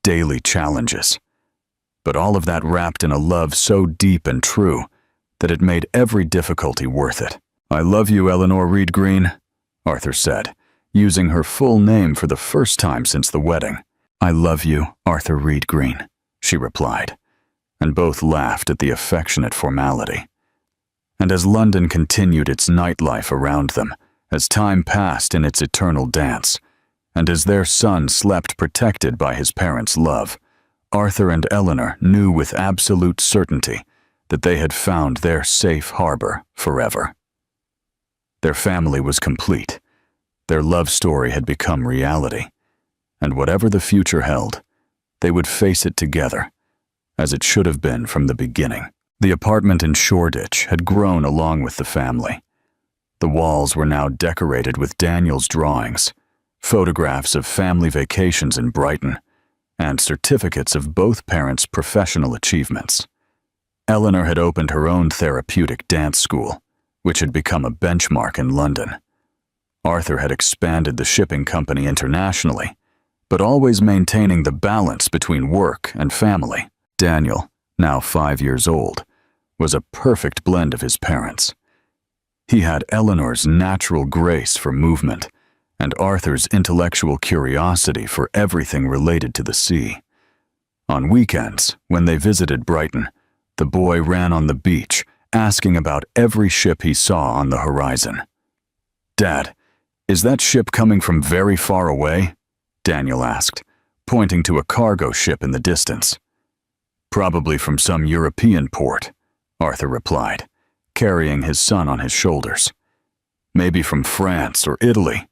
Speaker 1: daily challenges. But all of that wrapped in a love so deep and true that it made every difficulty worth it. "I love you, Eleanor Reed Green," Arthur said, using her full name for the first time since the wedding. "I love you, Arthur Reed Green," she replied, and both laughed at the affectionate formality. And as London continued its nightlife around them, as time passed in its eternal dance, and as their son slept protected by his parents' love, Arthur and Eleanor knew with absolute certainty that they had found their safe harbor forever. Their family was complete. Their love story had become reality. And whatever the future held, they would face it together, as it should have been from the beginning. The apartment in Shoreditch had grown along with the family. The walls were now decorated with Daniel's drawings, photographs of family vacations in Brighton, and certificates of both parents' professional achievements. Eleanor had opened her own therapeutic dance school, which had become a benchmark in London. Arthur had expanded the shipping company internationally, but always maintaining the balance between work and family. Daniel, now 5 years old, was a perfect blend of his parents. He had Eleanor's natural grace for movement and Arthur's intellectual curiosity for everything related to the sea. On weekends, when they visited Brighton, the boy ran on the beach, asking about every ship he saw on the horizon. "Dad, is that ship coming from very far away?" Daniel asked, pointing to a cargo ship in the distance. "Probably from some European port," Arthur replied, carrying his son on his shoulders. "Maybe from France or Italy.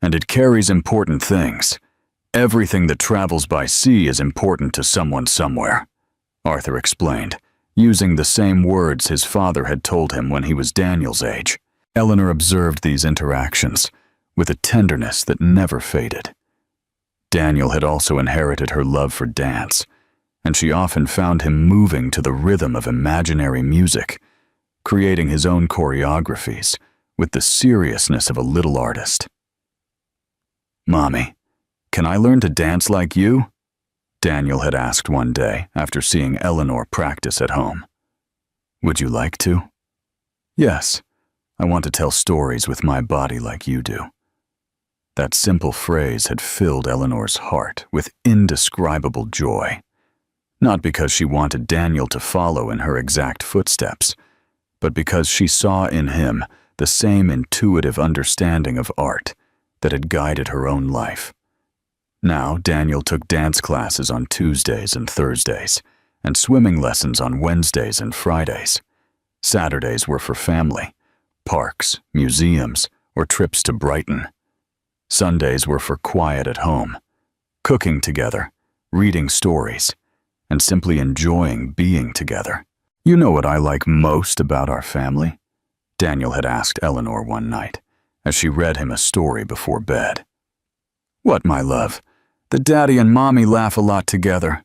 Speaker 1: And it carries important things. Everything that travels by sea is important to someone somewhere," Arthur explained, using the same words his father had told him when he was Daniel's age. Eleanor observed these interactions with a tenderness that never faded. Daniel had also inherited her love for dance, and she often found him moving to the rhythm of imaginary music, creating his own choreographies with the seriousness of a little artist. "Mommy, can I learn to dance like you?" Daniel had asked one day after seeing Eleanor practice at home. "Would you like to?" "Yes, I want to tell stories with my body like you do." That simple phrase had filled Eleanor's heart with indescribable joy. Not because she wanted Daniel to follow in her exact footsteps, but because she saw in him the same intuitive understanding of art that had guided her own life. Now, Daniel took dance classes on Tuesdays and Thursdays, and swimming lessons on Wednesdays and Fridays. Saturdays were for family, parks, museums, or trips to Brighton. Sundays were for quiet at home, cooking together, reading stories, and simply enjoying being together. "You know what I like most about our family?" Daniel had asked Eleanor one night, as she read him a story before bed. "What, my love? The daddy and mommy laugh a lot together."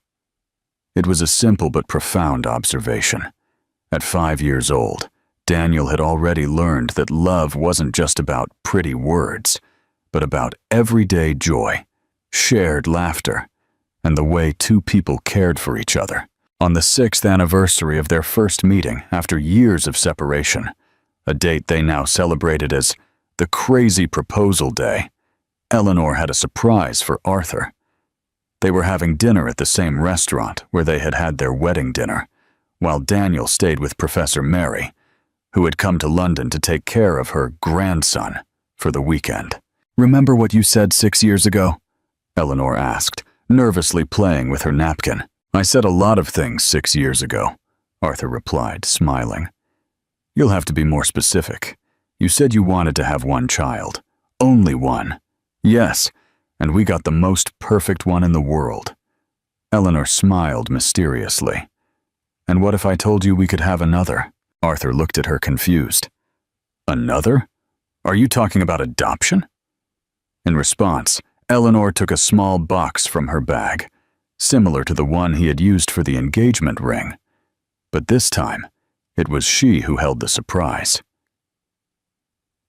Speaker 1: It was a simple but profound observation. At 5 years old, Daniel had already learned that love wasn't just about pretty words, but about everyday joy, shared laughter, and the way two people cared for each other. On the 6th anniversary of their first meeting after years of separation, a date they now celebrated as the crazy proposal day, Eleanor had a surprise for Arthur. They were having dinner at the same restaurant where they had had their wedding dinner, while Daniel stayed with Professor Mary, who had come to London to take care of her grandson for the weekend. "Remember what you said 6 years ago?" Eleanor asked, nervously playing with her napkin. "I said a lot of things 6 years ago," Arthur replied, smiling. "You'll have to be more specific. You said you wanted to have one child. Only one." "Yes, and we got the most perfect one in the world." Eleanor smiled mysteriously. "And what if I told you we could have another?" Arthur looked at her confused. "Another? Are you talking about adoption?" In response, Eleanor took a small box from her bag, similar to the one he had used for the engagement ring. But this time, it was she who held the surprise.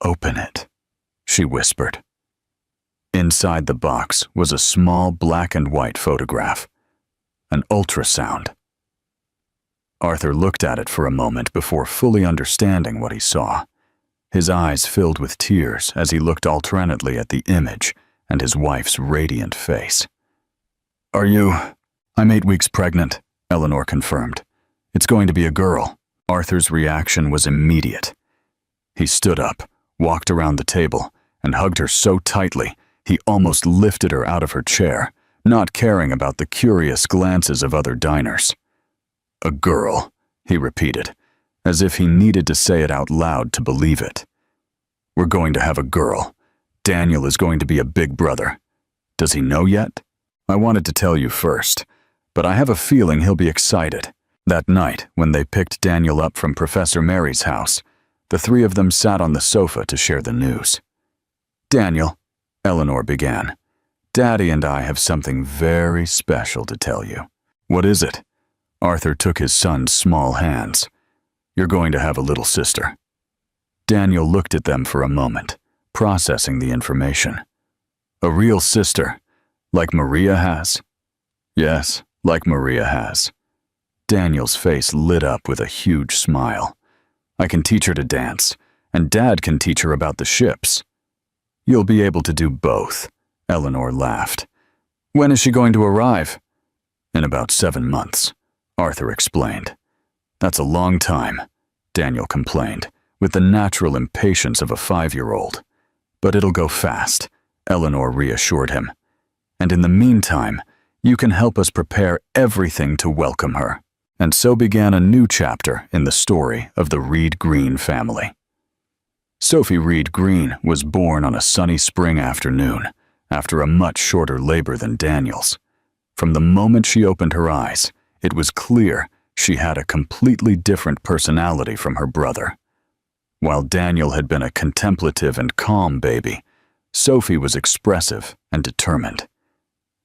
Speaker 1: "Open it," she whispered. Inside the box was a small black and white photograph, an ultrasound. Arthur looked at it for a moment before fully understanding what he saw. His eyes filled with tears as he looked alternately at the image and his wife's radiant face. "I'm 8 weeks pregnant," Eleanor confirmed. "It's going to be a girl." Arthur's reaction was immediate. He stood up, walked around the table, and hugged her so tightly he almost lifted her out of her chair, not caring about the curious glances of other diners. "A girl," he repeated, as if he needed to say it out loud to believe it. "We're going to have a girl. Daniel is going to be a big brother. Does he know yet? I wanted to tell you first, but I have a feeling he'll be excited." That night, when they picked Daniel up from Professor Mary's house, the three of them sat on the sofa to share the news. "Daniel," Eleanor began, "Daddy and I have something very special to tell you." "What is it?" Arthur took his son's small hands. "You're going to have a little sister." Daniel looked at them for a moment, processing the information. "A real sister, like Maria has?" "Yes, like Maria has." Daniel's face lit up with a huge smile. "I can teach her to dance, and Dad can teach her about the ships." "You'll be able to do both," Eleanor laughed. "When is she going to arrive?" "In about 7 months," Arthur explained. "That's a long time," Daniel complained, with the natural impatience of a 5-year-old. "But it'll go fast," Eleanor reassured him. "And in the meantime, you can help us prepare everything to welcome her." And so began a new chapter in the story of the Reed Green family. Sophie Reed Green was born on a sunny spring afternoon, after a much shorter labor than Daniel's. From the moment she opened her eyes, it was clear she had a completely different personality from her brother. While Daniel had been a contemplative and calm baby, Sophie was expressive and determined.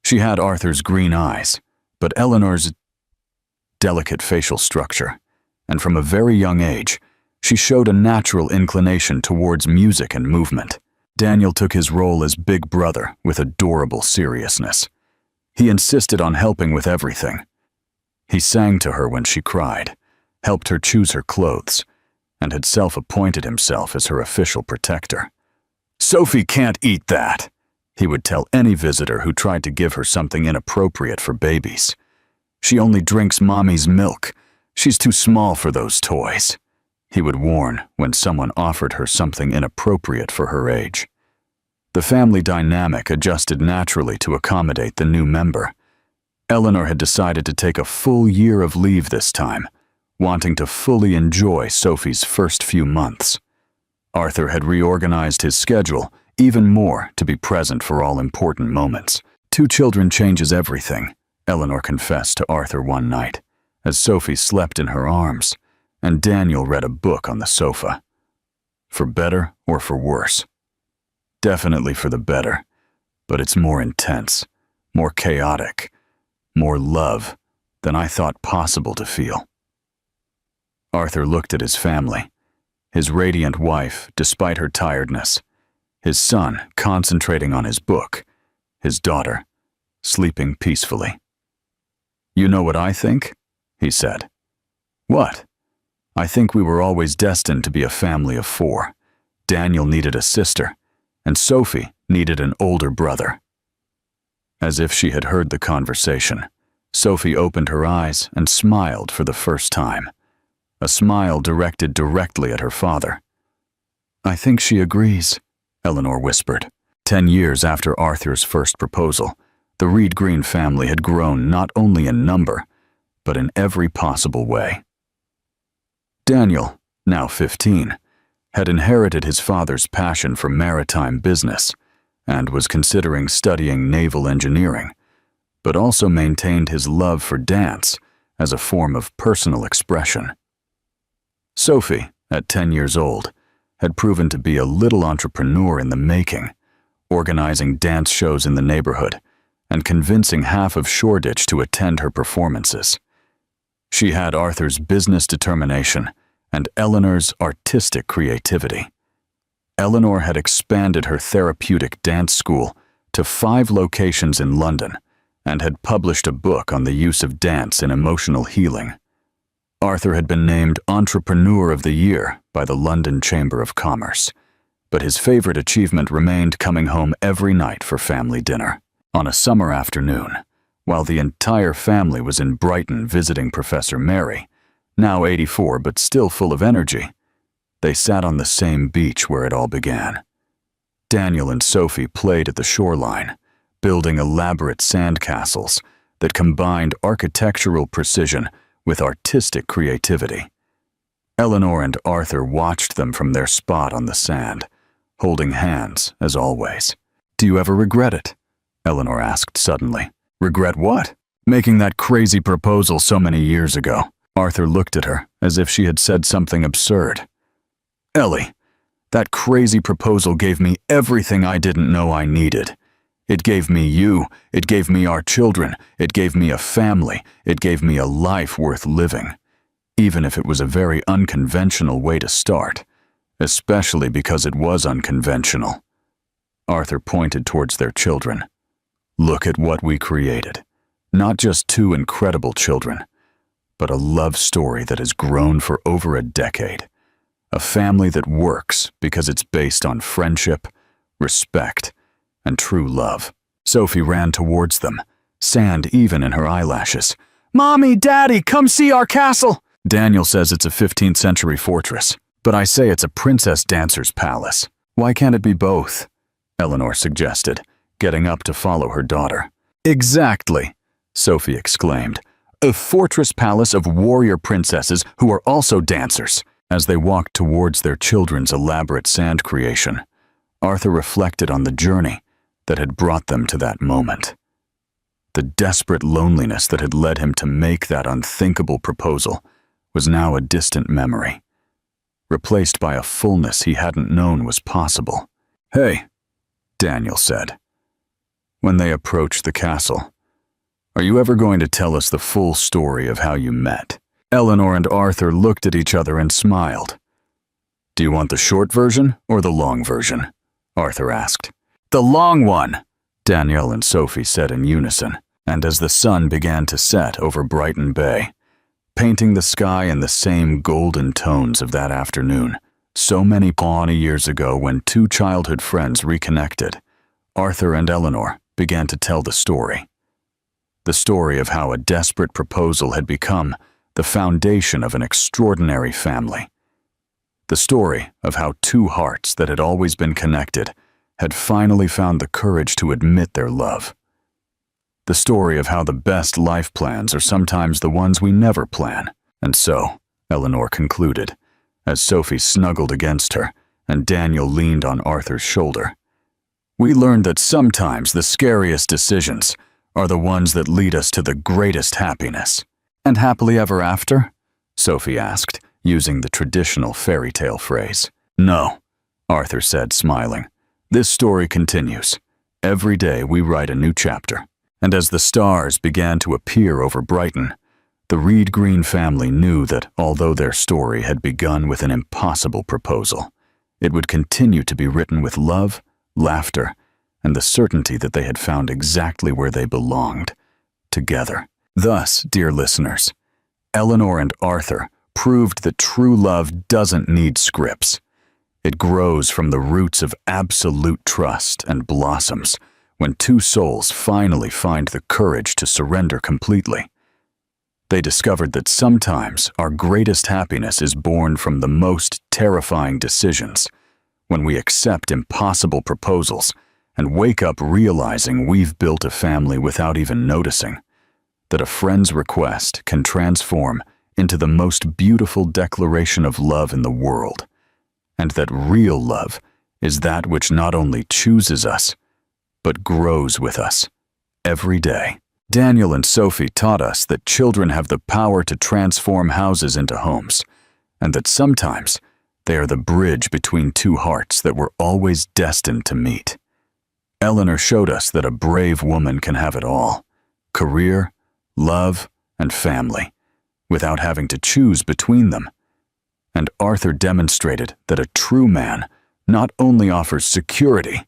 Speaker 1: She had Arthur's green eyes, but Eleanor's delicate facial structure, and from a very young age, she showed a natural inclination towards music and movement. Daniel took his role as big brother with adorable seriousness. He insisted on helping with everything. He sang to her when she cried, helped her choose her clothes, and had self-appointed himself as her official protector. "Sophie can't eat that," he would tell any visitor who tried to give her something inappropriate for babies. "She only drinks mommy's milk. She's too small for those toys," he would warn when someone offered her something inappropriate for her age. The family dynamic adjusted naturally to accommodate the new member. Eleanor had decided to take a full year of leave this time, wanting to fully enjoy Sophie's first few months. Arthur had reorganized his schedule even more to be present for all important moments. 2 children changes everything, Eleanor confessed to Arthur one night, as Sophie slept in her arms, and Daniel read a book on the sofa. For better or for worse? Definitely for the better, but it's more intense, more chaotic, more love than I thought possible to feel. Arthur looked at his family, his radiant wife despite her tiredness, his son concentrating on his book, his daughter sleeping peacefully. "You know what I think?" he said. "What?" "I think we were always destined to be a family of 4. Daniel needed a sister, and Sophie needed an older brother." As if she had heard the conversation, Sophie opened her eyes and smiled for the first time, a smile directed directly at her father. "I think she agrees," Eleanor whispered. 10 years after Arthur's first proposal, the Reed Green family had grown not only in number, but in every possible way. Daniel, now 15, had inherited his father's passion for maritime business and was considering studying naval engineering, but also maintained his love for dance as a form of personal expression. Sophie, at 10 years old, had proven to be a little entrepreneur in the making, organizing dance shows in the neighborhood and convincing half of Shoreditch to attend her performances. She had Arthur's business determination and Eleanor's artistic creativity. Eleanor had expanded her therapeutic dance school to 5 locations in London and had published a book on the use of dance in emotional healing. Arthur had been named Entrepreneur of the Year by the London Chamber of Commerce, but his favorite achievement remained coming home every night for family dinner. On a summer afternoon, while the entire family was in Brighton visiting Professor Mary, now 84 but still full of energy, they sat on the same beach where it all began. Daniel and Sophie played at the shoreline, building elaborate sandcastles that combined architectural precision with artistic creativity. Eleanor and Arthur watched them from their spot on the sand, holding hands as always. "Do you ever regret it?" Eleanor asked suddenly. "Regret what?" "Making that crazy proposal so many years ago." Arthur looked at her as if she had said something absurd. "Ellie, that crazy proposal gave me everything I didn't know I needed. It gave me you, it gave me our children, it gave me a family, it gave me a life worth living. Even if it was a very unconventional way to start, especially because it was unconventional." Arthur pointed towards their children. "Look at what we created. Not just 2 incredible children, but a love story that has grown for over a decade. A family that works because it's based on friendship, respect, and true love." Sophie ran towards them, sand even in her eyelashes. "Mommy, Daddy, come see our castle!" "Daniel says it's a 15th century fortress, but I say it's a princess dancer's palace. Why can't it be both?" Eleanor suggested, getting up to follow her daughter. "Exactly," Sophie exclaimed. "A fortress palace of warrior princesses who are also dancers." As they walked towards their children's elaborate sand creation, Arthur reflected on the journey that had brought them to that moment. The desperate loneliness that had led him to make that unthinkable proposal was now a distant memory, replaced by a fullness he hadn't known was possible. "Hey," Daniel said, when they approached the castle, "are you ever going to tell us the full story of how you met?" Eleanor and Arthur looked at each other and smiled. "Do you want the short version or the long version?" Arthur asked. "The long one," Danielle and Sophie said in unison, and as the sun began to set over Brighton Bay, painting the sky in the same golden tones of that afternoon, so many years ago when 2 childhood friends reconnected, Arthur and Eleanor began to tell the story. The story of how a desperate proposal had become the foundation of an extraordinary family. The story of how 2 hearts that had always been connected had finally found the courage to admit their love. The story of how the best life plans are sometimes the ones we never plan. And so, Eleanor concluded, as Sophie snuggled against her and Daniel leaned on Arthur's shoulder. We learned that sometimes the scariest decisions are the ones that lead us to the greatest happiness. And happily ever after? Sophie asked, using the traditional fairy tale phrase. No, Arthur said, smiling. This story continues. Every day we write a new chapter. And as the stars began to appear over Brighton, the Reed Green family knew that although their story had begun with an impossible proposal, it would continue to be written with love, laughter, and the certainty that they had found exactly where they belonged, together. Thus, dear listeners, Eleanor and Arthur proved that true love doesn't need scripts. It grows from the roots of absolute trust and blossoms when two souls finally find the courage to surrender completely. They discovered that sometimes our greatest happiness is born from the most terrifying decisions, when we accept impossible proposals and wake up realizing we've built a family without even noticing, that a friend's request can transform into the most beautiful declaration of love in the world, and that real love is that which not only chooses us, but grows with us every day. Daniel and Sophie taught us that children have the power to transform houses into homes, and that sometimes they are the bridge between two hearts that were always destined to meet. Eleanor showed us that a brave woman can have it all: career, love, and family, without having to choose between them. And Arthur demonstrated that a true man not only offers security,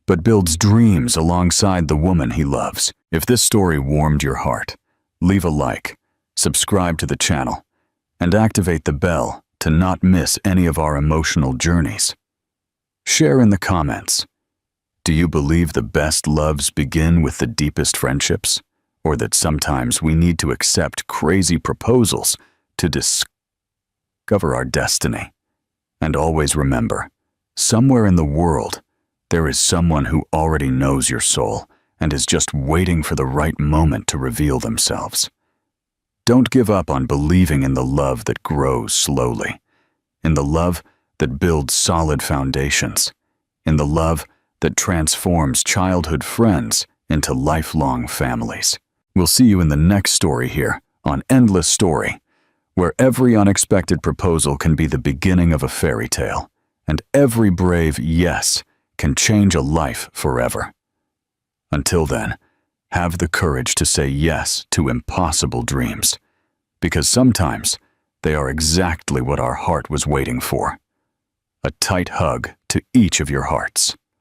Speaker 1: but builds dreams alongside the woman he loves. If this story warmed your heart, leave a like, subscribe to the channel, and activate the bell to not miss any of our emotional journeys. Share in the comments. Do you believe the best loves begin with the deepest friendships, or that sometimes we need to accept crazy proposals to discover our destiny? And always remember, somewhere in the world, there is someone who already knows your soul and is just waiting for the right moment to reveal themselves. Don't give up on believing in the love that grows slowly, in the love that builds solid foundations, in the love that transforms childhood friends into lifelong families. We'll see you in the next story here on Endless Story, where every unexpected proposal can be the beginning of a fairy tale, and every brave yes can change a life forever. Until then, have the courage to say yes to impossible dreams, because sometimes they are exactly what our heart was waiting for. A tight hug to each of your hearts.